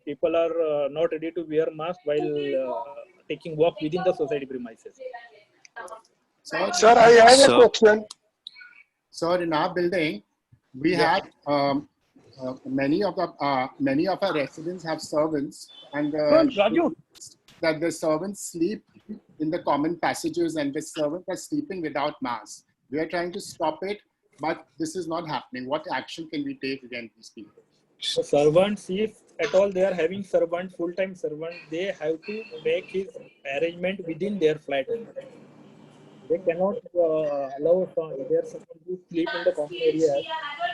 People are not ready to wear mask while taking walk within the society premises. Sir, I have a question. Sir, in our building, we have many of our residents have servants, and that the servants sleep in the common passages, and the servants are sleeping without masks. We are trying to stop it, but this is not happening. What action can we take against these people? So servants, if at all they are having servant, full-time servant, they have to make his arrangement within their flat. They cannot allow their servant to sleep in the common areas.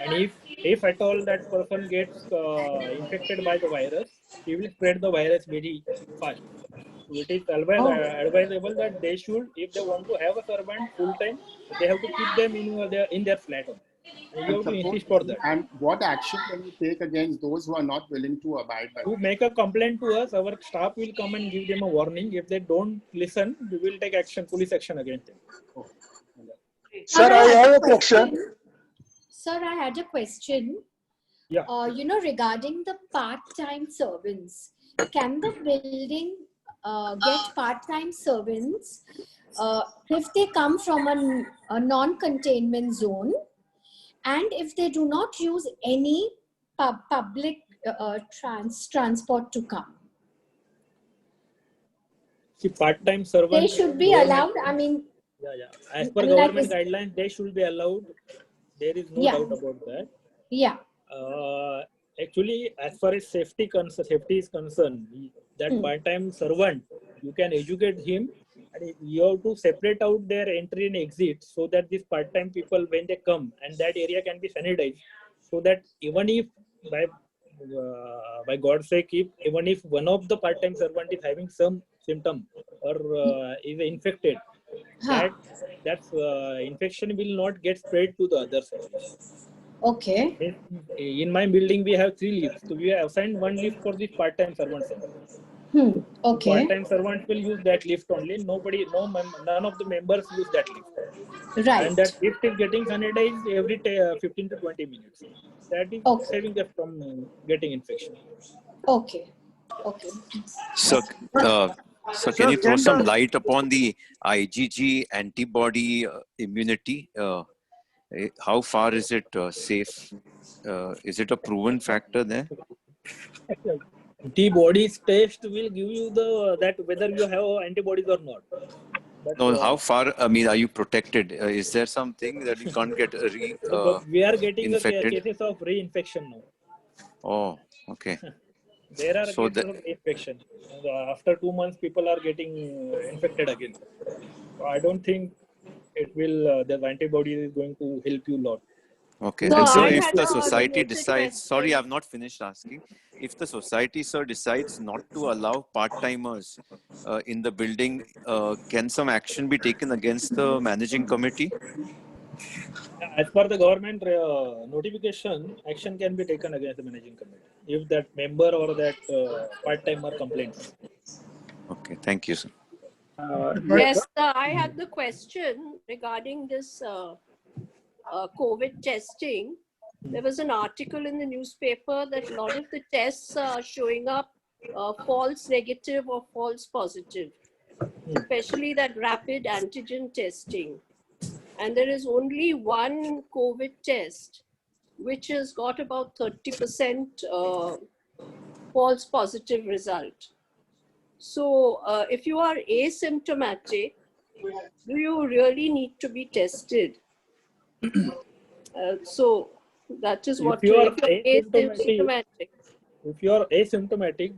And if at all that person gets infected by the virus, he will spread the virus very fast. So it is advisable that they should, if they want to have a servant full-time, they have to keep them in their flat. And you have to insist for that. And what action can we take against those who are not willing to abide by it? To make a complaint to us, our staff will come and give them a warning. If they don't listen, we will take action, police action against them. Sir, I have a question. Sir, I had a question. Yeah. Regarding the part-time servants, can the building get part-time servants if they come from a non-containment zone, and if they do not use any public transport to come? See, part-time servants, they should be allowed. I mean, as per government guidelines, they should be allowed. There is no doubt about that. Yeah. Actually, as far as safety is concerned, that part-time servant, you can educate him, and you have to separate out their entry and exit, so that these part-time people, when they come, and that area can be sanitized, so that even if by God's sake, even if one of the part-time servant is having some symptom or is infected, that infection will not get spread to the other servants. Okay. In my building, we have 3 lifts. So we have assigned 1 lift for the part-time servants. Okay. Part-time servants will use that lift only. None of the members use that lift. Right. And that lift is getting sanitized every 15 to 20 minutes. That is saving them from getting infection. Okay. Okay. So, can you throw some light upon the IgG antibody immunity? How far is it safe? Is it a proven factor there? Antibodies test will give you that whether you have antibodies or not. But, no, how far? I mean, are you protected? Is there something that you can't get we are getting infected? the cases of reinfection now. Oh, okay. There are cases of reinfection. After 2 months, people are getting infected again. So I don't think it will. The antibody is going to help you a lot. Okay. So And so I if had the a society related decides, sorry, question. I've not finished asking. If the society, sir, decides not to allow part-timers in the building, can some action be taken against the managing committee? As per the government notification, action can be taken against the managing committee if that member or that part-timer complains. Okay, thank you, sir. Yes, I had the question regarding this COVID testing. There was an article in the newspaper that a lot of the tests are showing up false negative or false positive, especially that rapid antigen testing. And there is only one COVID test which has got about 30% false positive result. So if you are asymptomatic, do you really need to be tested? So that is what If you are asymptomatic. if you are asymptomatic,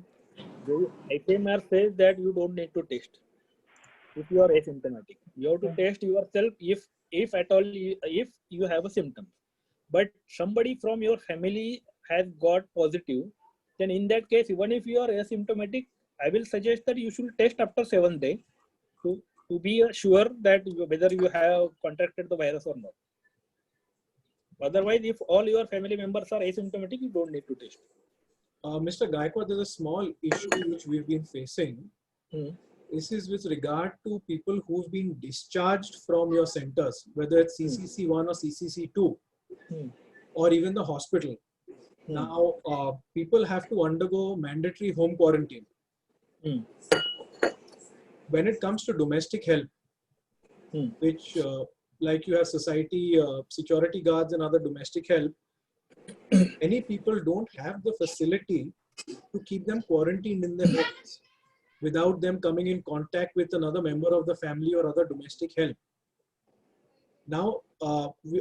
the ICMR says that you don't need to test. If you are asymptomatic, you have to test yourself if at all if you have a symptom. But somebody from your family has got positive, then in that case, even if you are asymptomatic, I will suggest that you should test after 7th day to be sure that whether you have contracted the virus or not. Otherwise, if all your family members are asymptomatic, you don't need to test. Mr. Gaikwad, there's a small issue which we've been facing. This is with regard to people who've been discharged from your centers, whether it's CCC1 or CCC2, or even the hospital. Now, people have to undergo mandatory home quarantine. When it comes to domestic help, which like you have society, security guards and other domestic help, many people don't have the facility to keep them quarantined in their homes without them coming in contact with another member of the family or other domestic help. Now,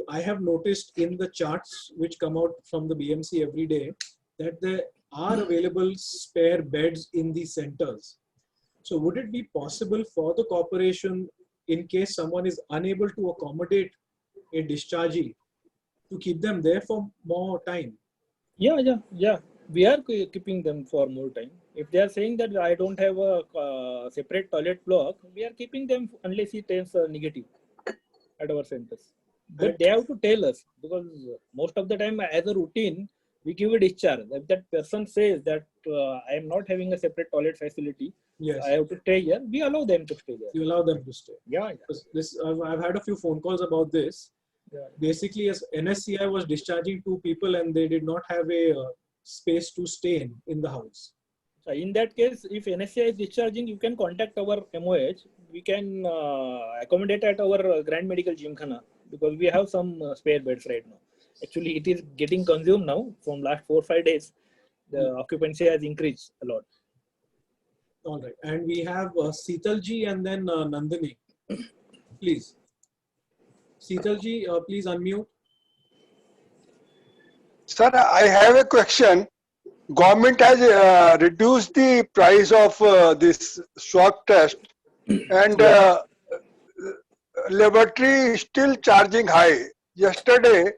I have noticed in the charts which come out from the BMC every day that there are available spare beds in these centers. So would it be possible for the corporation, in case someone is unable to accommodate a dischargee, to keep them there for more time? Yeah. We are keeping them for more time. If they are saying that I don't have a separate toilet block, we are keeping them unless he tells negative at our centers. But they have to tell us, because most of the time as a routine, we give a discharge. If that person says that I am not having a separate toilet facility, yes, I have to stay here, we allow them to stay there. You allow them to stay. Yeah. This, I've had a few phone calls about this. Yeah. Basically, as NSCI was discharging 2 people and they did not have a space to stay in the house. So in that case, if NSCI is discharging, you can contact our MOH. We can accommodate at our Grand Medical Gymkhana, because we have some spare beds right now. Actually, it is getting consumed now from last 4 or 5 days. The occupancy has increased a lot. All right. And we have Seetalji and then Nandini. Please. Seetalji, please unmute. Sir, I have a question. Government has reduced the price of this swab test, and laboratory is still charging high. Yesterday,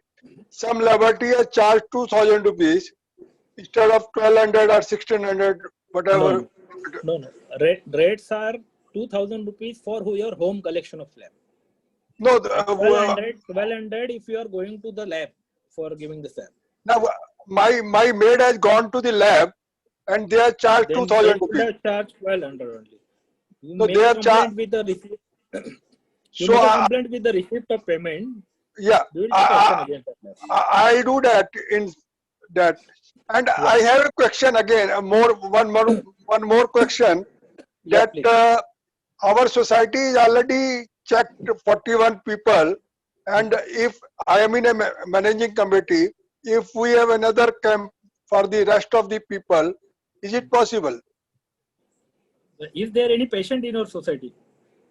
some laboratory has charged 2,000 rupees instead of 1,200 or 1,600, whatever. No. Rates are 2,000 rupees for your home collection of lab. No, 1,200 if you are going to the lab for giving the swab. Now, my maid has gone to the lab and they are charged 2,000 rupees. They are charged 1,200 only. You No, make they a are complaint with the receipt. You make a complaint with the receipt of payment. Yeah, I do that in that. And I have a question again, one more question, that our society is already checked 41 people, and if I am in a managing committee, if we have another camp for the rest of the people, is it possible? Is there any patient in our society?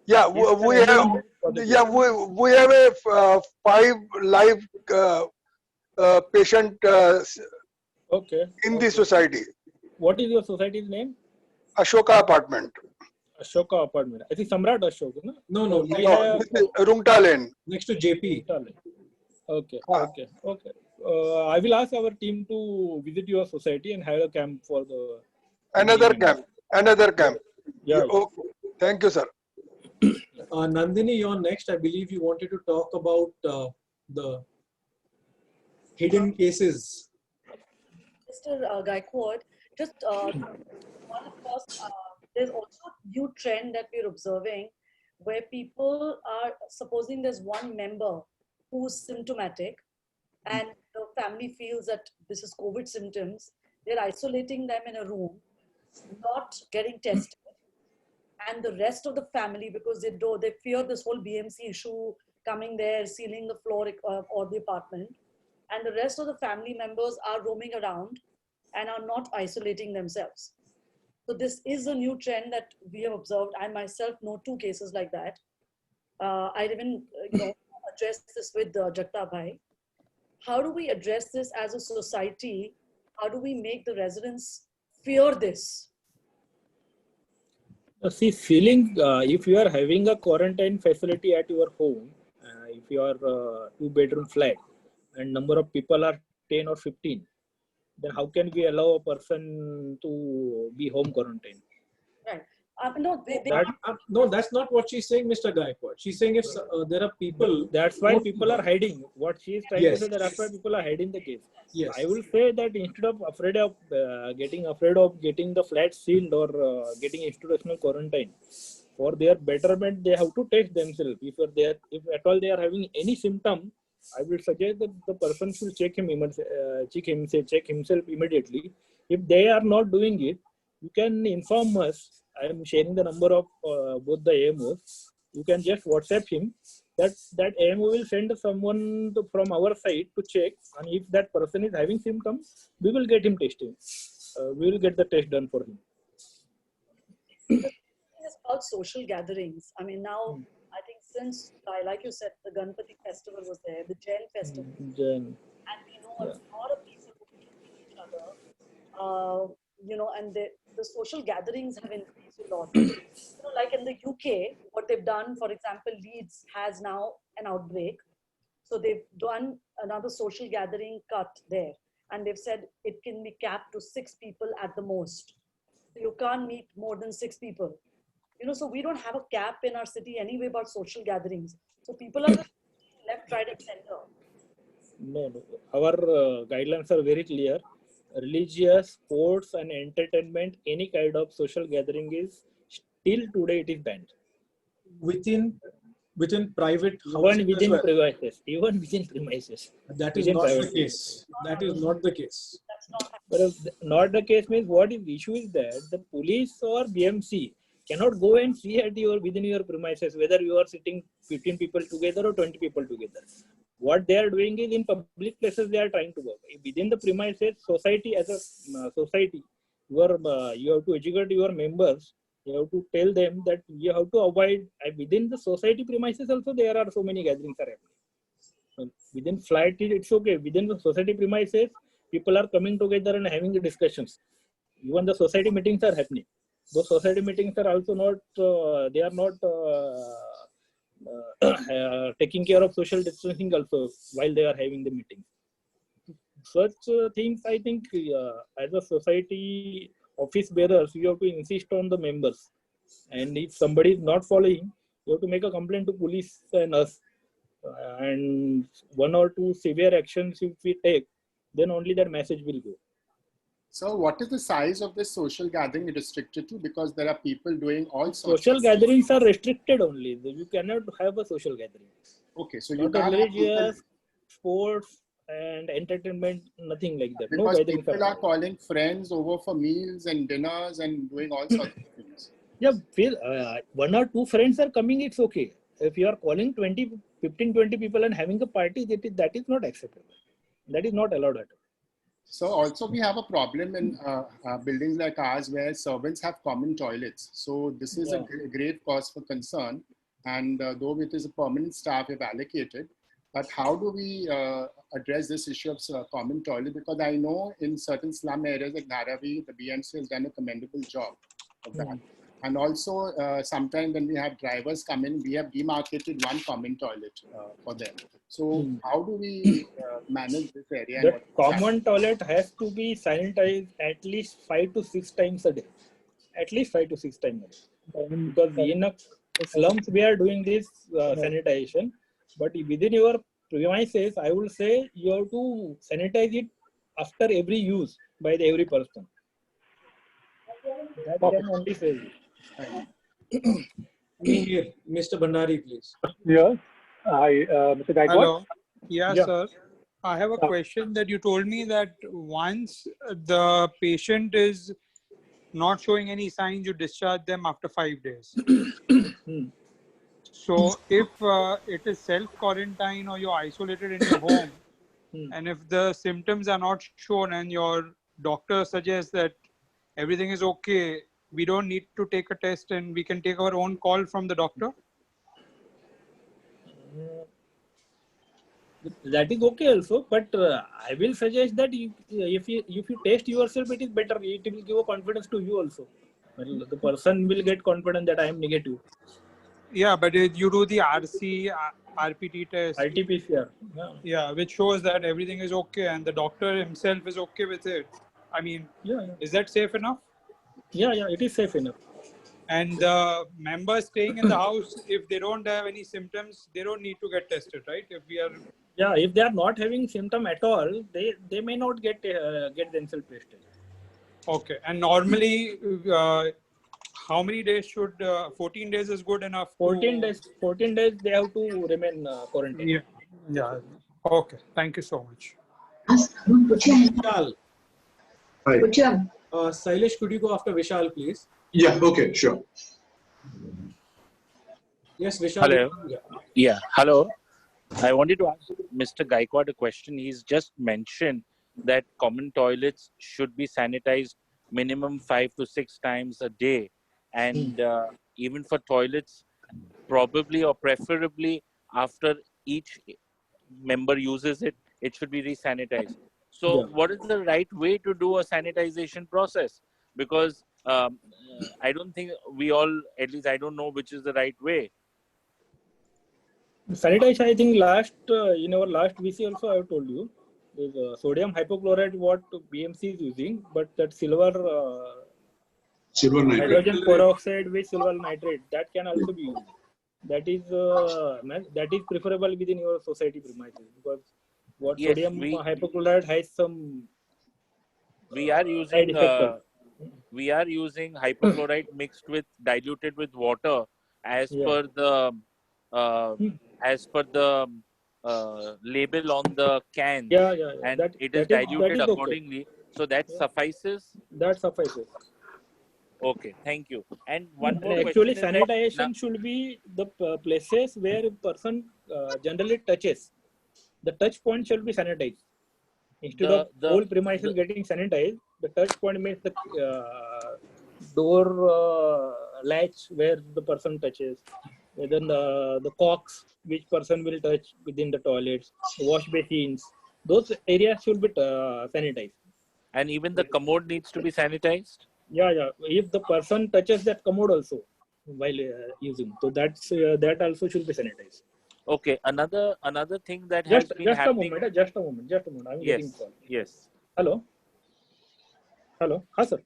Yeah, we have. Yeah, we have a 5 live patient in the society. What is your society's name? Ashoka Apartment. Ashoka Apartment. I think Samrat Ashok, no? No. Rungta Lane. Next to JP. Okay. I will ask our team to visit your society and have a camp for the Another camp. Yeah. Okay. Thank you, sir. Nandini, you're next. I believe you wanted to talk about the hidden cases. Mr. Gaikwad, just one, of course, there's also a new trend that we're observing where people are, supposing there's one member who's symptomatic and the family feels that this is COVID symptoms, they're isolating them in a room, not getting tested. And the rest of the family, because they fear this whole BMC issue coming there, sealing the floor or the apartment. And the rest of the family members are roaming around and are not isolating themselves. So this is a new trend that we have observed. I myself know 2 cases like that. I even addressed this with Jagta Bhai. How do we address this as a society? How do we make the residents fear this? See, feeling if you are having a quarantine facility at your home, if you are a 2-bedroom flat and number of people are 10 or 15, then how can we allow a person to be home quarantined? Right. No, no, that's not what she's saying, Mr. Gaikwad. She's saying if there are people. That's why people are hiding. What she is trying to say, that's why people are hiding the case. Yes. I will say that instead of getting afraid of getting the flat sealed or getting institutional quarantine, for their betterment, they have to test themselves. If at all they are having any symptom, I will suggest that the person should check himself immediately. If they are not doing it, you can inform us. I am sharing the number of both the AMOs. You can just WhatsApp him. That AMO will send someone from our side to check, and if that person is having symptoms, we will get him testing. We will get the test done for him. It's about social gatherings. I mean, now I think since, like you said, the Ganpati festival was there, the Jain festival, and we know a lot of people who meet each other. And the social gatherings have increased a lot. Like in the UK, what they've done, for example, Leeds has now an outbreak. So they've done another social gathering cut there. And they've said it can be capped to 6 people at the most. So you can't meet more than 6 people. So we don't have a cap in our city anyway about social gatherings. So people are just left, right, and center. No. Our guidelines are very clear. Religious, sports, and entertainment, any kind of social gathering is still today it is banned. Within private houses, even within premises. That is not the case. That is not the case. But not the case means what is the issue is that the police or BMC cannot go and see at within your premises whether you are sitting 15 people together or 20 people together. What they are doing is in public places they are trying to work. Within the premises, society as a society, you have to educate your members. You have to tell them that you have to avoid. Within the society premises also there are so many gatherings are happening. Within flat it's okay. Within the society premises, people are coming together and having the discussions. Even the society meetings are happening. Those society meetings are also not. They are not. Taking care of social distancing also while they are having the meeting. Such things, I think, as a society office bearers, you have to insist on the members. And if somebody is not following, you have to make a complaint to police and us. And 1 or 2 severe actions if we take, then only that message will go. So what is the size of this social gathering restricted to? Because there are people doing all sorts social gatherings are restricted only. You cannot have a social gathering. Okay, so you not can't religious, sports, and entertainment, nothing like that. Because no people are calling friends over for meals and dinners and doing all sorts of things. Yeah, 1 or 2 friends are coming, it's okay. If you are calling 15, 20 people and having a party, that is not acceptable. That is not allowed at all. So also we have a problem in buildings like ours where servants have common toilets. So this is a grave cause for concern. And though it is a permanent staff we've allocated, but how do we address this issue of common toilet? Because I know in certain slum areas like Dharavi, the BMC has done a commendable job of that. And also, sometime when we have drivers come in, we have demarcated one common toilet for them. So how do we manage this area? The common toilet has to be sanitized at least 5 to 6 times a day. At least 5 to 6 times a day. Because in a slums, we are doing this sanitization. But within your premises, I will say you have to sanitize it after every use by every person. That can only save you. Here, Mr. Bhandari, please. Yeah. Mr. Gaikwad? Hello. Yeah, Yeah. sir. I have a question that you told me that once the patient is not showing any signs, you discharge them after 5 days. So if it is self-quarantine or you're isolated in your home, and if the symptoms are not shown and your doctor suggests that everything is okay, we don't need to take a test and we can take our own call from the doctor? That is okay also, but I will suggest that if you test yourself, it is better. It will give a confidence to you also. Well, the person will get confident that I am negative. Yeah, but you do the RC, RPT test. RT-PCR. Yeah, which shows that everything is okay and the doctor himself is okay with it. I mean, is that safe enough? Yeah, it is safe enough. And the members staying in the house, if they don't have any symptoms, they don't need to get tested, right? If we are... Yeah, if they are not having symptom at all, they may not get themselves tested. Okay. And normally, how many days should 14 days is good enough? 14 days they have to remain quarantined. Yeah. Okay. Thank you so much. Vishal. Hi. Sailesh, could you go after Vishal, please? Yeah, okay, sure. Yes, Vishal. Hello. Yeah, hello. I wanted to ask Mr. Gaikwad a question. He's just mentioned that common toilets should be sanitized minimum 5 to 6 times a day. And even for toilets, probably or preferably after each member uses it, it should be re-sanitized. So what is the right way to do a sanitization process? Because I don't think we all, at least I don't know which is the right way. Sanitization, I think in our last VC also I have told you, is sodium hypochlorite what BMC is using, but that silver nitrate. Hydrogen peroxide with silver nitrate, that can also be used. That is preferable within your society premises, because sodium hypochlorite has some we are using hypochlorite mixed with diluted with water as per the label on the can, and it is diluted accordingly. Okay. So that suffices. That suffices. Okay, thank you. And one more actually, question sanitization should be the places where a person generally touches. The touch point shall be sanitized. Instead of whole premises getting sanitized, the touch point means the door latch where the person touches, then the cocks which person will touch within the toilets, wash basins, those areas should be sanitized. And even the commode needs to be sanitized? Yeah. If the person touches that commode also while using, so that also should be sanitized. Okay, another thing that has been happening. Just a moment. I'm getting call. Yes. Hello. Sir.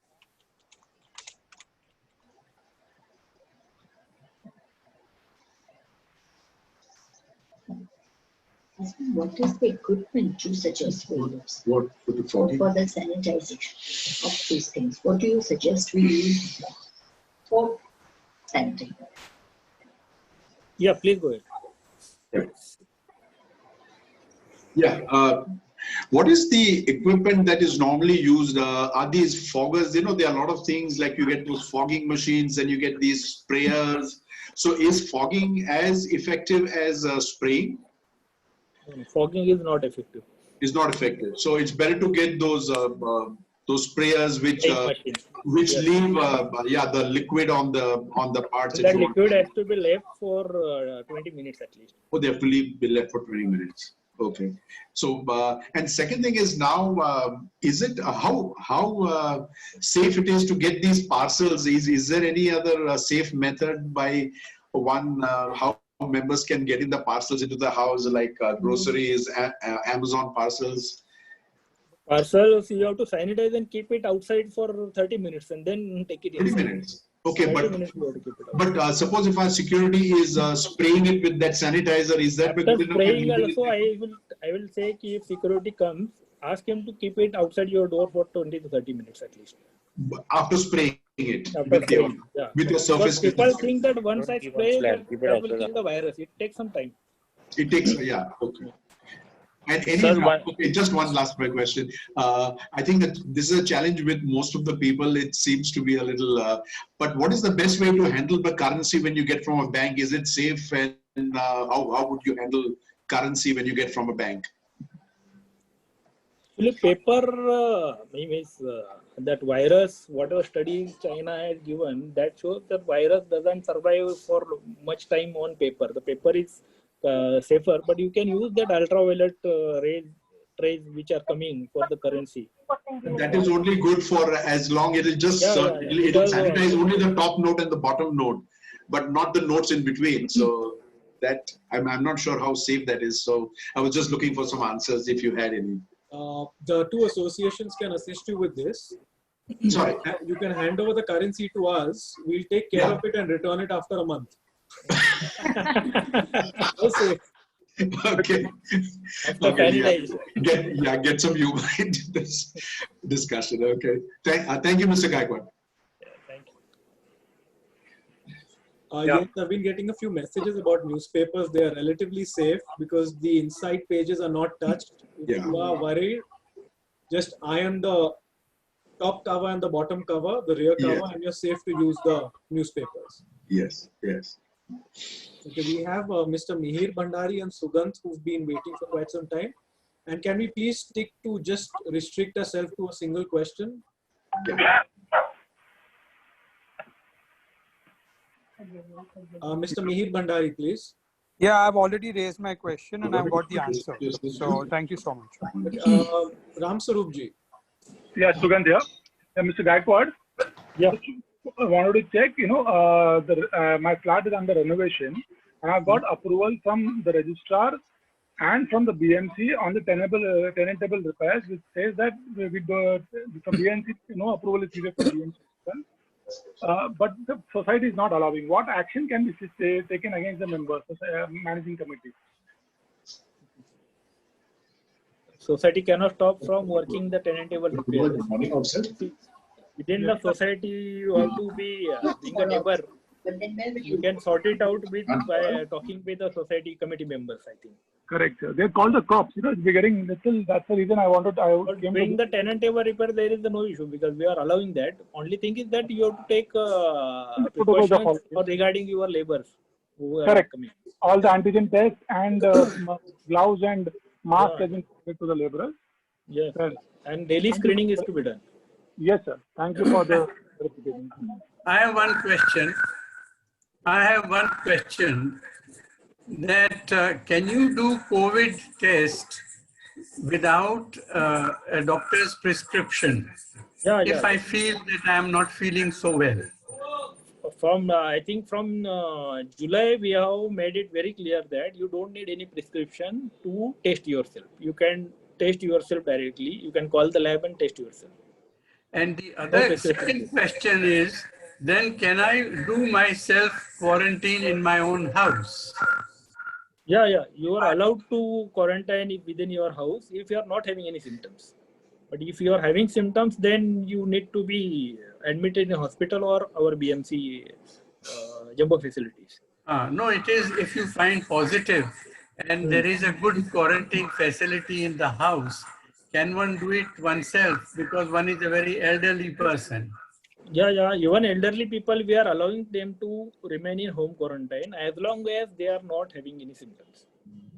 What is the equipment you suggest we use for the sanitization of these things? What do you suggest we use for sanitizing? Yeah, please go ahead. What is the equipment that is normally used? Are these foggers? There are a lot of things like you get those fogging machines and you get these sprayers. So is fogging as effective as spraying? Fogging is not effective. Is not effective. So it's better to get those sprayers which leave the liquid on the parts. That liquid has to be left for 20 minutes at least. Oh, they have to be left for 20 minutes. Okay. So, and second thing is now, is it how safe it is to get these parcels? Is there any other safe method by one how members can get in the parcels into the house, like groceries, Amazon parcels? Parcels, you have to sanitize and keep it outside for 30 minutes and then take it 30 inside. minutes. Okay, 30 but minutes you have to keep it outside. suppose if our security is spraying it with that sanitizer, is that After good enough? spraying also, I will say कि if security comes, ask him to keep it outside your door for 20 to 30 minutes at least. After spraying it After with spraying, your surface. Because people think that once I Keep on spray, slab, that keep it will outside. kill the virus. It takes some time. It takes, yeah, okay. And okay, just one last question. I think that this is a challenge with most of the people. It seems to be a little, but what is the best way to handle the currency when you get from a bank? Is it safe? And how would you handle currency when you get from a bank? Actually, paper means that virus, whatever studies China has given, that shows that virus doesn't survive for much time on paper. The paper is safer, but you can use that ultraviolet rays which are coming for the currency. That is only good for as long it will just it will sanitize only the top note and the bottom note, but not the notes in between. So that I'm not sure how safe that is. So I was just looking for some answers if you had any. The two associations can assist you with this. Sorry. You can hand over the currency to us. We'll take care of it and return it after a month. Okay. Okay. Yeah. Get some humor into this discussion. Okay. Thank you, Mr. Gaikwad. Yes, I've been getting a few messages about newspapers. They are relatively safe because the inside pages are not touched. If you are worried, just iron the top cover and the bottom cover, the rear cover, and you're safe to use the newspapers. Yes, yes. Okay, we have Mr. Mihir Bhandari and Sugandh who've been waiting for quite some time. And can we please stick to just restrict ourselves to a single question? Mr. Mihir Bhandari, please. Yeah, I've already raised my question and I've got the answer. So thank you so much. Ram Sarup ji. Yeah, Sugandh here. Yeah, Mr. Gaikwad. Yeah. I wanted to check, my flat is under renovation and I've got approval from the registrar and from the BMC on the tenantable repairs, which says that from BMC, no approval is needed for BMC. But the society is not allowing. What action can be taken against the members, managing committee? Society cannot stop from working the tenantable repairs. Within the society, you have to be being a neighbor. You can sort it out by talking with the society committee members, I think. Correct, sir. They're called the cops. We're getting little. That's the reason I wanted. Doing the tenantable repair, there is no issue because we are allowing that. Only thing is that you have to take precautions regarding your laborers. Correct. All the antigen tests and gloves and masks have been given to the laborers. Yes. And daily screening is to be done. Yes, sir. Thank you for the clarification. I have one question. That can you do COVID test without a doctor's prescription? If I feel that I am not feeling so well. From I think from July we have made it very clear that you don't need any prescription to test yourself. You can test yourself directly. You can call the lab and test yourself. And the other second question is, then can I do my self-quarantine in my own house? Yeah. You are allowed to quarantine within your house if you are not having any symptoms. But if you are having symptoms, then you need to be admitted in a hospital or our BMC jumbo facilities. No, it is if you find positive and there is a good quarantine facility in the house, can one do it oneself because one is a very elderly person? Yeah. Even elderly people, we are allowing them to remain in home quarantine as long as they are not having any symptoms.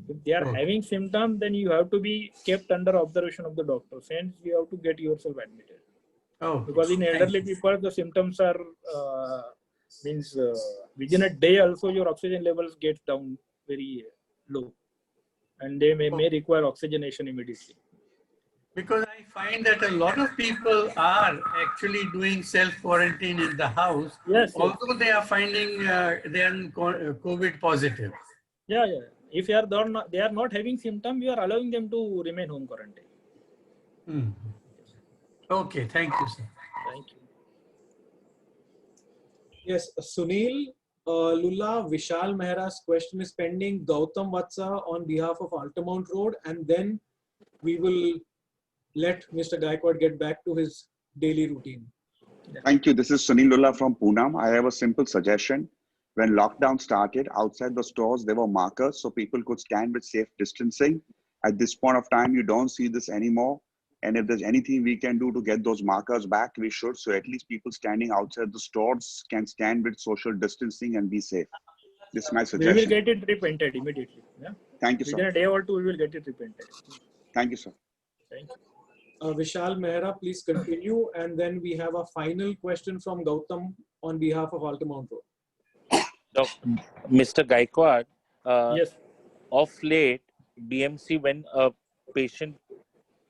If they are having symptoms, then you have to be kept under observation of the doctor. Hence, you have to get yourself admitted. Because in elderly people, the symptoms are within a day also your oxygen levels get down very low. and they may require oxygenation immediately. Because I find that a lot of people are actually doing self-quarantine in the house, although they are finding they are COVID positive. Yeah. If they are not having symptoms, we are allowing them to remain home quarantine. Okay, thank you, sir. Thank you. Yes, Sunil Lulla, Vishal Mehra's question is pending. Gautam Vatsa on behalf of Altamount Road, and then we will let Mr. Gaikwad get back to his daily routine. Thank you. This is Sunil Lulla from Poonam. I have a simple suggestion. When lockdown started, outside the stores, there were markers so people could stand with safe distancing. At this point of time, you don't see this anymore. And if there's anything we can do to get those markers back, we should. So at least people standing outside the stores can stand with social distancing and be safe. This is my suggestion. We will get it repainted immediately. Yeah? Thank you, sir. Within a day or two, we will get it repainted. Thank you, sir. Thank you. Vishal Mehra, please continue. And then we have a final question from Gautam on behalf of Altamount Road. Mr. Gaikwad, yes. Of late, BMC, when a patient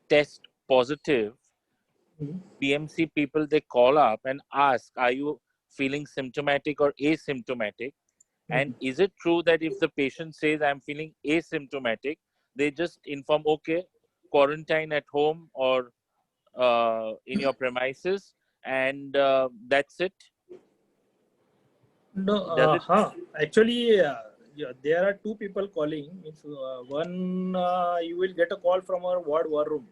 tests positive, BMC people, they call up and ask, are you feeling symptomatic or asymptomatic? And is it true that if the patient says, I'm feeling asymptomatic, they just inform, okay, quarantine at home or in your premises, and that's it? No, actually, there are two people calling. One, you will get a call from our ward war room.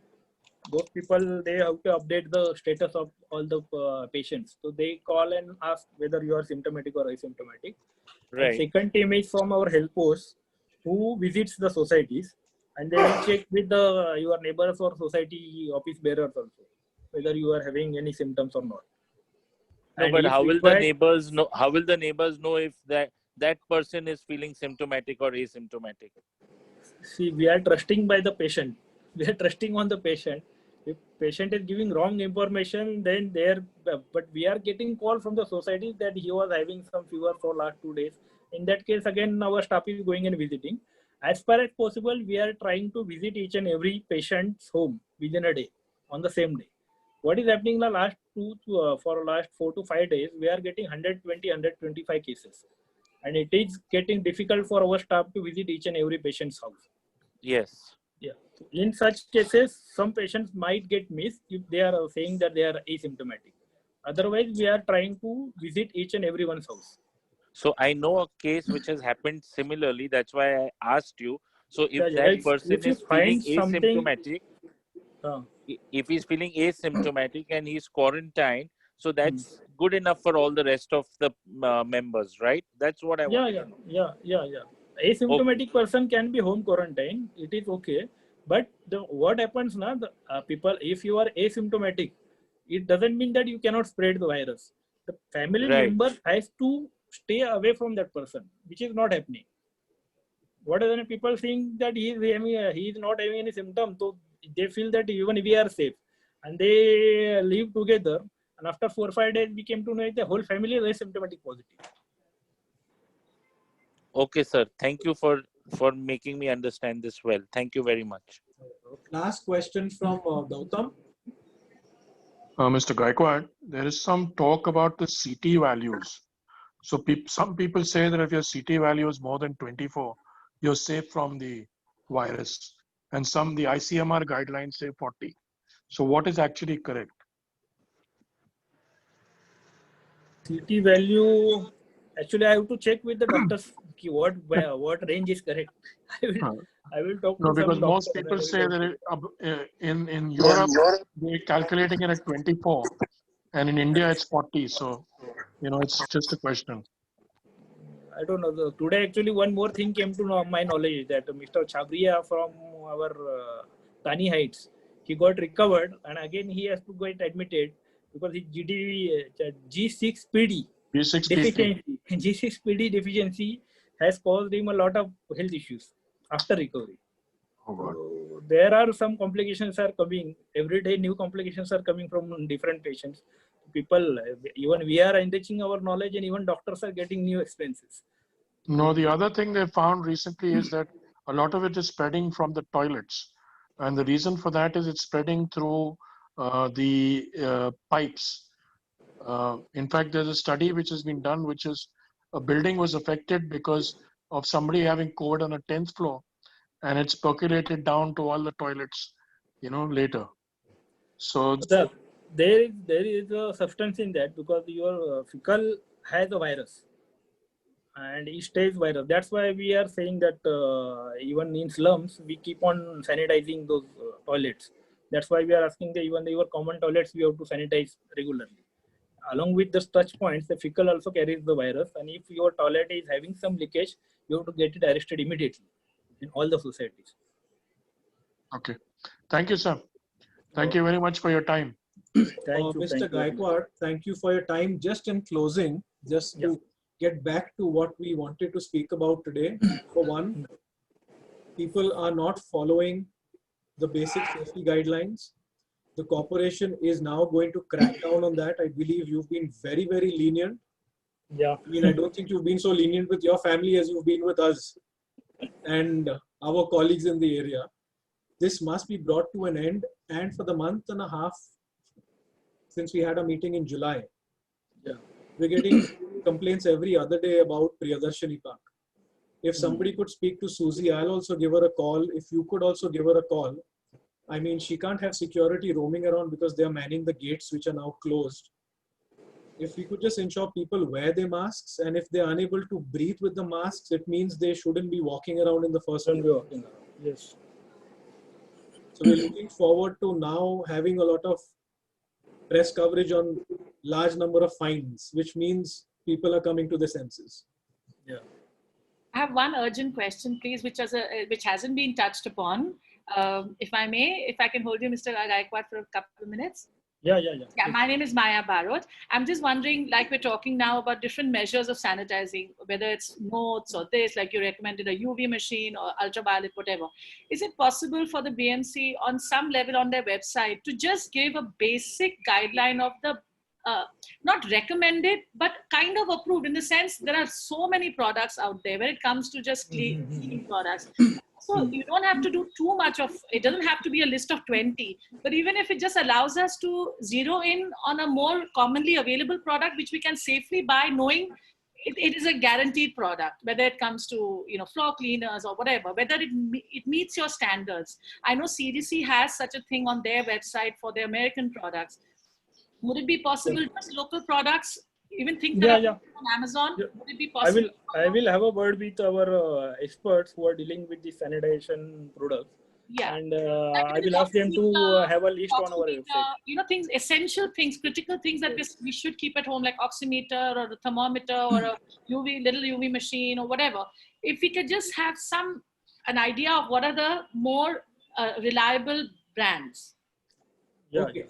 Those people, they have to update the status of all the patients. So they call and ask whether you are symptomatic or asymptomatic. Right. And second team is from our health post, who visits the societies, and they will check with your neighbors or society office bearers also whether you are having any symptoms or not. No, And but if how will required- the neighbors know? How will the neighbors know if that person is feeling symptomatic or asymptomatic? See, we are trusting by the patient. We are trusting on the patient. If patient is giving wrong information, then but we are getting call from the society that he was having some fever for last 2 days. In that case, again, our staff is going and visiting. As far as possible, we are trying to visit each and every patient's home within a day, on the same day. What is happening in the last for last 4 to 5 days, we are getting 120, 125 cases. And it is getting difficult for our staff to visit each and every patient's house. Yes. Yeah. In such cases, some patients might get missed if they are saying that they are asymptomatic. Otherwise, we are trying to visit each and everyone's house. So I know a case which has happened similarly. That's why I asked you. So if that person if you is feeling find something- asymptomatic, if he's feeling asymptomatic and he's quarantined, so that's good enough for all the rest of the members, right? That's what I want. Yeah. Asymptomatic person can be home quarantine. It is okay. But what happens now, people, if you are asymptomatic, it doesn't mean that you cannot spread the virus. The family member has to stay away from that person, which is not happening. What are the people think that he is not having any symptoms, so they feel that even we are safe, and they live together. And after 4 or 5 days, we came to know the whole family is asymptomatic positive. Okay, sir. Thank you for making me understand this well. Thank you very much. Last question from Gautam. Mr. Gaikwad, there is some talk about the CT values. So some people say that if your CT value is more than 24, you're safe from the virus. And the ICMR guidelines say 40. So what is actually correct? CT value, actually I have to check with the doctors what range is correct. I will talk to No, because some most doctor people and I say will that in Europe, they're calculating it at 24. And in India, it's 40. So, it's just a question. I don't know. Today, actually, one more thing came to my knowledge that Mr. Chabria from our Tani Heights, he got recovered and again he has to get admitted because his G6PD deficiency has caused him a lot of health issues after recovery. Oh God. So there are some complications are coming. Every day new complications are coming from different patients. People, even we are enriching our knowledge and even doctors are getting new experiences. No, the other thing they found recently is that a lot of it is spreading from the toilets. And the reason for that is it's spreading through the pipes. In fact, there's a study which has been done, which is a building was affected because of somebody having COVID on a 10th floor, and it's percolated down to all the toilets, later. So sir, there is a substance in that because your fecal has a virus and it stays virus. That's why we are saying that even in slums we keep on sanitizing those toilets. That's why we are asking that even your common toilets we have to sanitize regularly. Along with the touch points, the fecal also carries the virus, and if your toilet is having some leakage, you have to get it arrested immediately in all the societies. Okay. Thank you, sir. Thank you very much for your time. Mr. Gaikwad, thank you for your time. Just in closing, to get back to what we wanted to speak about today. For one, people are not following the basic safety guidelines. The corporation is now going to crack down on that. I believe you've been very, very lenient. Yeah. I mean, I don't think you've been so lenient with your family as you've been with us and our colleagues in the area. This must be brought to an end. And for the month and a half since we had a meeting in July, we're getting complaints every other day about Priyadarshini Park. If somebody could speak to Susie, I'll also give her a call. If you could also give her a call. I mean, she can't have security roaming around because they are manning the gates, which are now closed. If we could just ensure people wear their masks, and if they're unable to breathe with the masks, it means they shouldn't be walking around in the first place. Yes. So we're looking forward to now having a lot of press coverage on large number of fines, which means people are coming to their senses. Yeah. I have one urgent question, please, which hasn't been touched upon. If I may, if I can hold you, Mr. Gaikwad, for a couple of minutes. Yeah, my name is Maya Barot. I'm just wondering, like we're talking now about different measures of sanitizing, whether it's notes or this, like you recommended a UV machine or ultraviolet, whatever. Is it possible for the BMC on some level on their website to just give a basic guideline of the, not recommended, but kind of approved, in the sense there are so many products out there when it comes to just cleaning products. So you don't have to do too much of, it doesn't have to be a list of 20, but even if it just allows us to zero in on a more commonly available product, which we can safely buy, knowing it is a guaranteed product, whether it comes to, floor cleaners or whatever, whether it meets your standards. I know CDC has such a thing on their website for their American products. Would it be possible just local products, even think that on Amazon? Yeah. Would it be possible? I will have a word with our experts who are dealing with the sanitation products. Yeah. And I will ask them to have a list on our website. Things, essential things, critical things that we should keep at home, like oximeter or a thermometer or a little UV machine or whatever. If we could just have an idea of what are the more reliable brands. Yeah. Okay.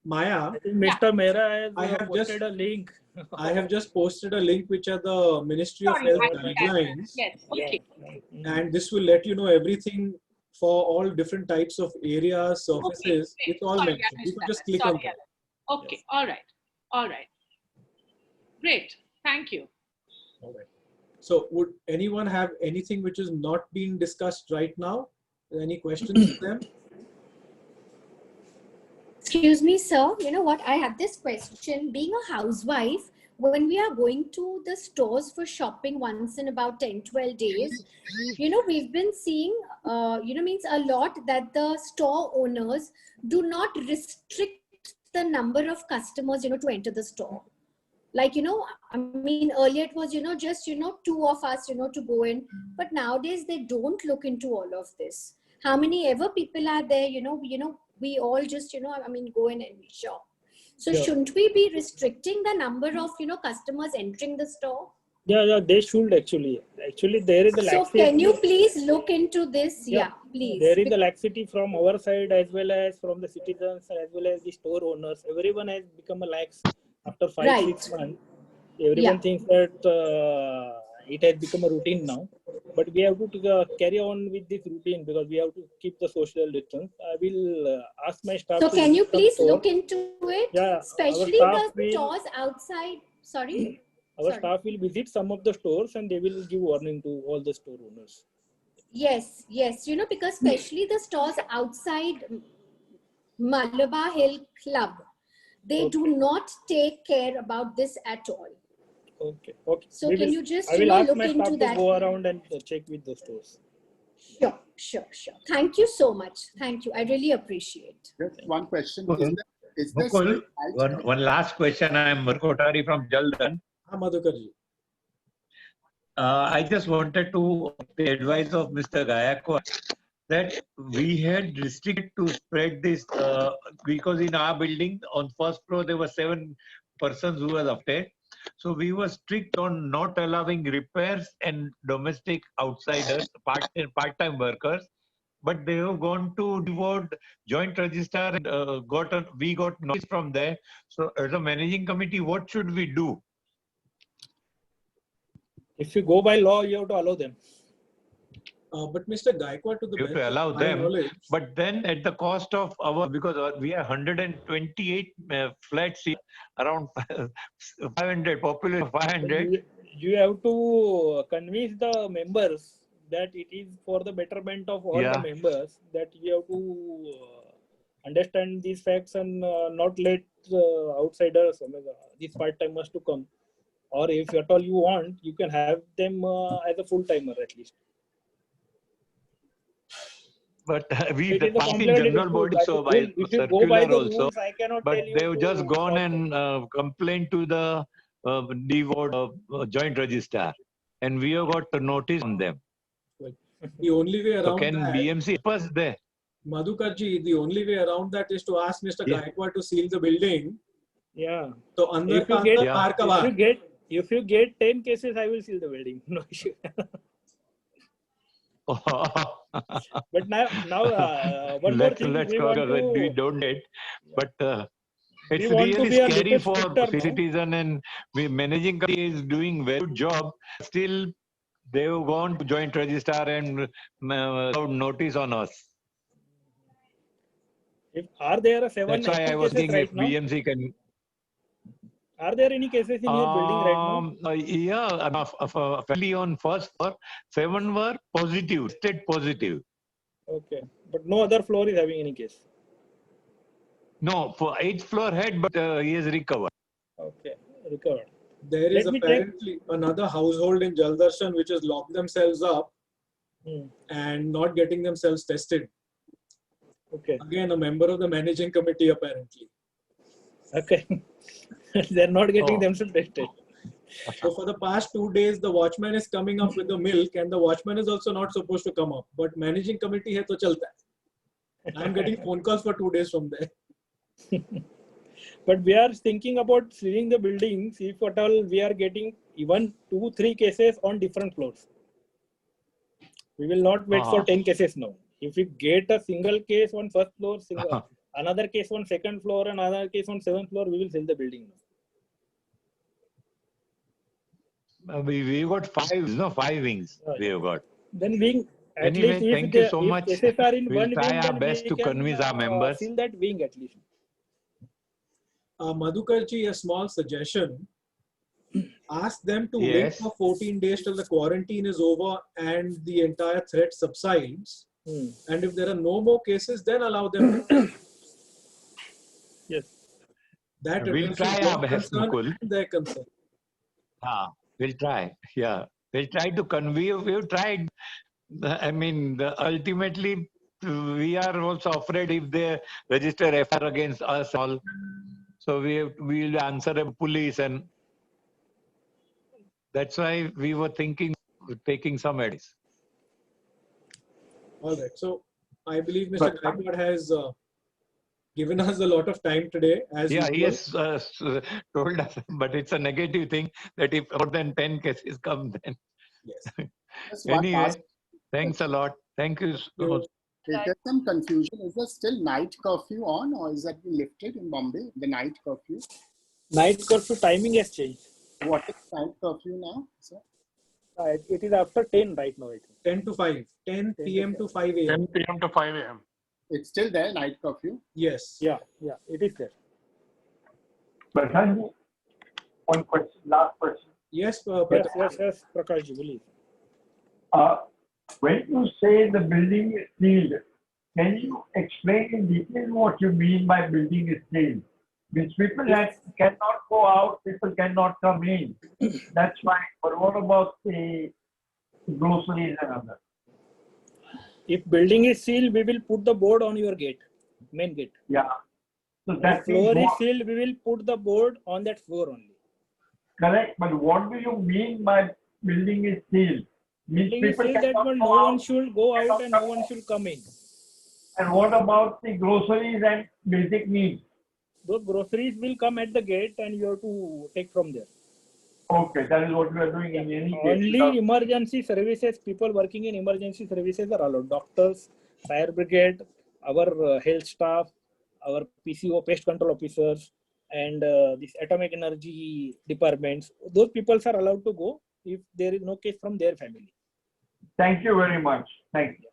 Maya, Mr. Mehra I has have posted a link. I have just posted a link which are the Ministry of Health guidelines. Yes. Okay. And this will let you know everything for all different types of areas, surfaces. Okay. It's all mentioned. You could just click on that. Okay. Yes. All right. Great. Thank you. All right. So would anyone have anything which is not being discussed right now? Any questions for them? Excuse me, sir. You know what? I have this question. Being a housewife, when we are going to the stores for shopping once in about 10, 12 days, we've been seeing, means a lot that the store owners do not restrict the number of customers, to enter the store. Like, I mean, earlier it was, just, two of us, to go in. But nowadays they don't look into all of this. How many ever people are there, we all just, go in and shop. So shouldn't we be restricting the number of, customers entering the store? Yeah, they should actually. Actually, there is a laxity. So can you please look into this? Yeah, please. There is a laxity from our side as well as from the citizens as well as the store owners. Everyone has become a lax after 5-6 months. Everyone thinks that it has become a routine now. But we have to carry on with this routine because we have to keep the social distance. I will ask my staff. So can you please look into it? Yeah, especially the stores outside. Sorry. Our staff will visit some of the stores and they will give warning to all the store owners. Yes, yes. You know, because especially the stores outside Malabar Hill Club, they do not take care about this at all. Okay, okay. So can you just, I will ask look my into staff to that? go around and check with the stores. Sure, sure, sure. Thank you so much. Thank you. I really appreciate. Just one question. Is Mukul, one last question. I am Kothari from Jaldan. Madhukarji. I just wanted to the advice of Mr. Gaikwad that we had restricted to spread this because in our building on first floor there were 7 persons who were affected. So we were strict on not allowing repairs and domestic outsiders, part-time workers. But they have gone to DWOD joint registrar and we got notice from there. So as a managing committee, what should we do? If you go by law, you have to allow them. But Mr. Gaikwad, to the You have best to allow of my them, knowledge, but then at the cost of because we are 128 flats, around 500, population 500. You have to convince the members that it is for the betterment of all the members, that you have to understand these facts and not let outsiders, these part-timers to come. Or if at all you want, you can have them as a full-timer at least. But we It the is a party complementary general dispute. body By so the by rule, if you go by circular the also, rules, I cannot but tell you they've just gone and complained to the DWOD joint registrar, and we have got a notice on them. the only way So around can that, BMC help us there? Madhukarji, the only way around that is to ask Mr. Gaikwad to seal the building. Yeah. So andar ka andar, baar ka baar. If you get 10 cases, I will seal the building. No issue. But now one more thing let's we go, want to. we don't get, but it's want to really be a scary little for stricter, citizen, and we managing committee is doing very good job. Still, they have gone to joint registrar and notice on us. Are there 7 That's why I active was cases thinking right if now? BMC can. Are there any cases in your building right now? Yeah, fairly on first floor, 7 were positive, tested positive. Okay, but no other floor is having any case. No, for 8th floor had, but he has recovered. Okay, recovered. There is apparently another household in Jaldarshan which has locked themselves up and not getting themselves tested. Okay. Again, a member of the managing committee apparently. Okay. They're not getting themselves tested. So for the past 2 days, the watchman is coming up with the milk, and the watchman is also not supposed to come up. But managing committee hai to chalta hai. I'm getting phone calls for 2 days from there. But we are thinking about sealing the buildings if at all we are getting even 2-3 cases on different floors. We will not wait for 10 cases now. If we get a single case on first floor, another case on second floor, and another case on 7th floor, we will seal the building now. We got 5 wings. We have got. Then wing. At Anyway, least thank you so much. Cases are in We'll one try wing, our then best to convince our members. Seal that wing at least. Madhukarji, a small suggestion. Ask them to wait for 14 days till the quarantine is over and the entire threat subsides. And if there are no more cases, then allow them to. Yes. That We'll try our best, Mukul. Their concern. We'll try. Yeah. We'll try to convey. We've tried. I mean, ultimately, we are also afraid if they register FIR against us all. So we'll answer the police, and that's why we were thinking taking some advice. All right. So I believe Mr. Gaikwad has given us a lot of time today. As Yeah, usual. he has told us, but it's a negative thing that if more than 10 cases come, then. Yes. Anyway, thanks a lot. Thank you so much. There's some confusion. Is there still night curfew on, or is that been lifted in Bombay? The night curfew? Night curfew timing has changed. What is night curfew now, sir? It is after 10 right now, I think. 10 to 5. 10 p.m. to 5 a.m. 10 p.m. to 5 a.m. It's still there, night curfew? Yes. Yeah, it is there. But one question, last question. Yes, yes, Prakashji, please. When you say the building is sealed, can you explain in detail what you mean by building is sealed? Means people that cannot go out, people cannot come in. That's fine. But what about the groceries and others? If building is sealed, we will put the board on your gate, main gate. Yeah. So If that floor means is what? sealed, we will put the board on that floor only. Correct. But what do you mean by building is sealed? Means Building is people sealed that cannot no go one out. should go out and no one should come in. And what about the groceries and basic needs? Those groceries will come at the gate and you have to take from there. Okay, that is what we are doing in any case. Only emergency services, people working in emergency services are allowed. Doctors, fire brigade, our health staff, our PCO, pest control officers, and this atomic energy departments. Those people are allowed to go if there is no case from their family. Thank you very much. Thank you.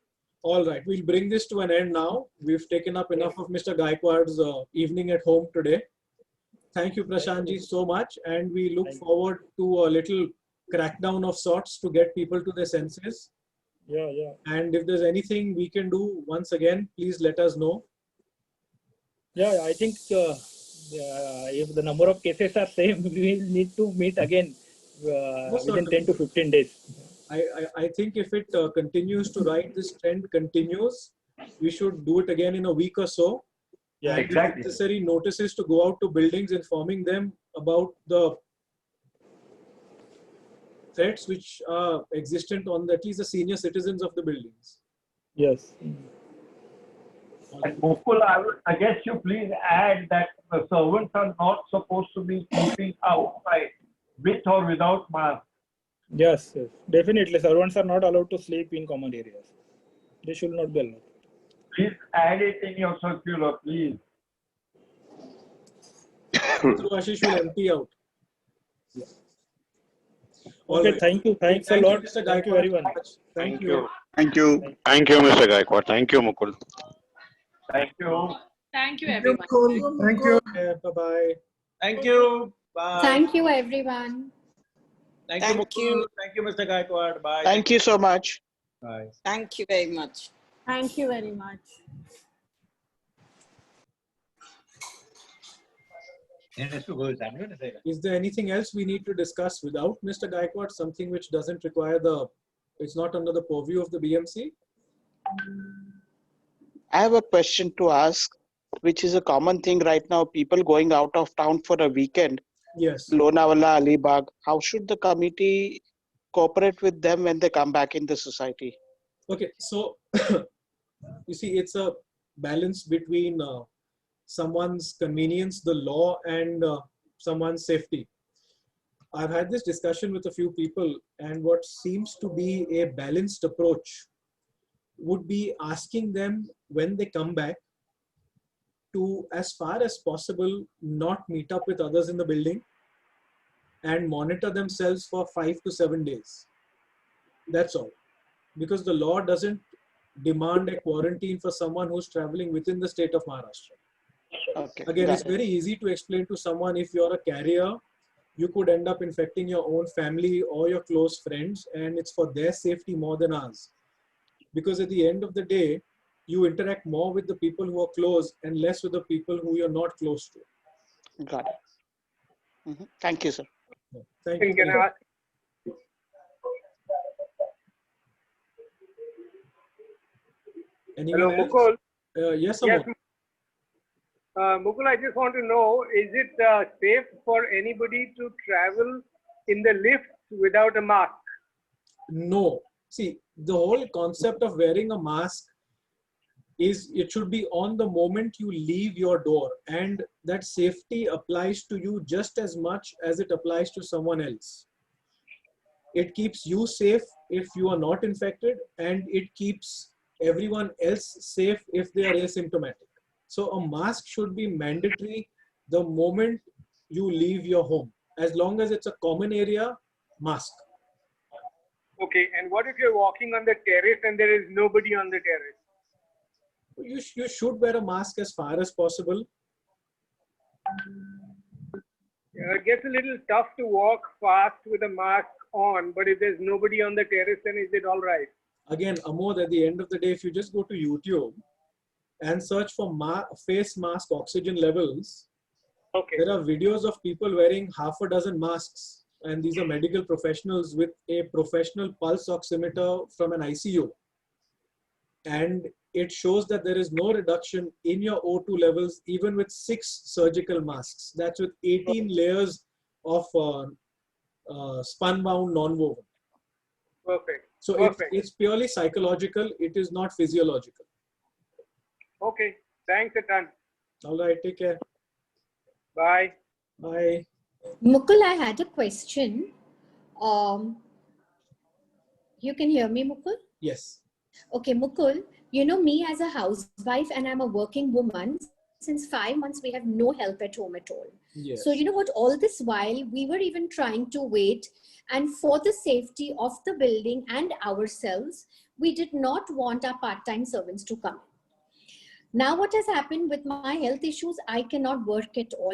All right, we'll bring this to an end now. We've taken up enough of Mr. Gaikwad's evening at home today. Thank you, Prashantji, so much. And we look forward to a little crackdown of sorts to get people to their senses. Yeah. And if there's anything we can do, once again, please let us know. Yeah, I think if the number of cases are same, we will need to meet again within 10 to 15 days. I think if it continues to ride, this trend continues, we should do it again in a week or so. Yeah, and exactly. Necessary notices to go out to buildings, informing them about the threats which are existent on at least the senior citizens of the buildings. Yes. And Mukul, I guess you please add that the servants are not supposed to be sleeping outside with or without mask. Yes, definitely. Servants are not allowed to sleep in common areas. They should not be allowed. Please add it in your circular, please. So Ashish will empty out. Yeah. Okay, right. thank you. Thanks a Thank you, lot. Mr. Thank you Gaikwad. very much. Thank you. Thank you. Thank you, Mr. Gaikwad. Thank you, Mukul. Thank you. Thank you, everyone. Thank you. Bye-bye. Thank you. Bye. Thank you, everyone. Thank you, Mukul. Thank you, Mr. Gaikwad. Bye. Thank you so much. Bye. Thank you very much. Thank you very much. Is there anything else we need to discuss without Mr. Gaikwad? Something which doesn't require it's not under the purview of the BMC? I have a question to ask, which is a common thing right now. People going out of town for a weekend. Yes. Lonavala, Alibag. How should the committee cooperate with them when they come back in the society? Okay, so you see, it's a balance between someone's convenience, the law, and someone's safety. I've had this discussion with a few people, and what seems to be a balanced approach would be asking them when they come back to, as far as possible, not meet up with others in the building and monitor themselves for 5 to 7 days. That's all. Because the law doesn't demand a quarantine for someone who's traveling within the state of Maharashtra. Okay. Again, it's very easy to explain to someone if you're a carrier, you could end up infecting your own family or your close friends, and it's for their safety more than ours. Because at the end of the day, you interact more with the people who are close and less with the people who you're not close to. Got it. Thank you, sir. Thank you. Can I ask? Anyone Hello, else? Mukul. Yes, Yes, Amol. Mukul, I just want to know, is it safe for anybody to travel in the lift without a mask? No. See, the whole concept of wearing a mask is it should be on the moment you leave your door, and that safety applies to you just as much as it applies to someone else. It keeps you safe if you are not infected, and it keeps everyone else safe if they are asymptomatic. So a mask should be mandatory the moment you leave your home. As long as it's a common area, mask. Okay, and what if you're walking on the terrace and there is nobody on the terrace? You should wear a mask as far as possible. It gets a little tough to walk fast with a mask on, but if there's nobody on the terrace, then is it all right? Again, Amod, at the end of the day, if you just go to YouTube and search for face mask oxygen levels, there are videos of people wearing half a dozen masks. And these are medical professionals with a professional pulse oximeter from an ICU. And it shows that there is no reduction in your O2 levels, even with 6 surgical masks. That's with 18 layers of spun-bound non-woven. Perfect. So it's purely psychological. It is not physiological. Okay. Thanks a ton. All right. Take care. Bye. Bye. Mukul, I had a question. You can hear me, Mukul? Yes. Okay, Mukul, you know me as a housewife and I'm a working woman. Since 5 months, we have no help at home at all. Yes. So you know what, all this while we were even trying to wait, and for the safety of the building and ourselves, we did not want our part-time servants to come. Now what has happened with my health issues, I cannot work at all.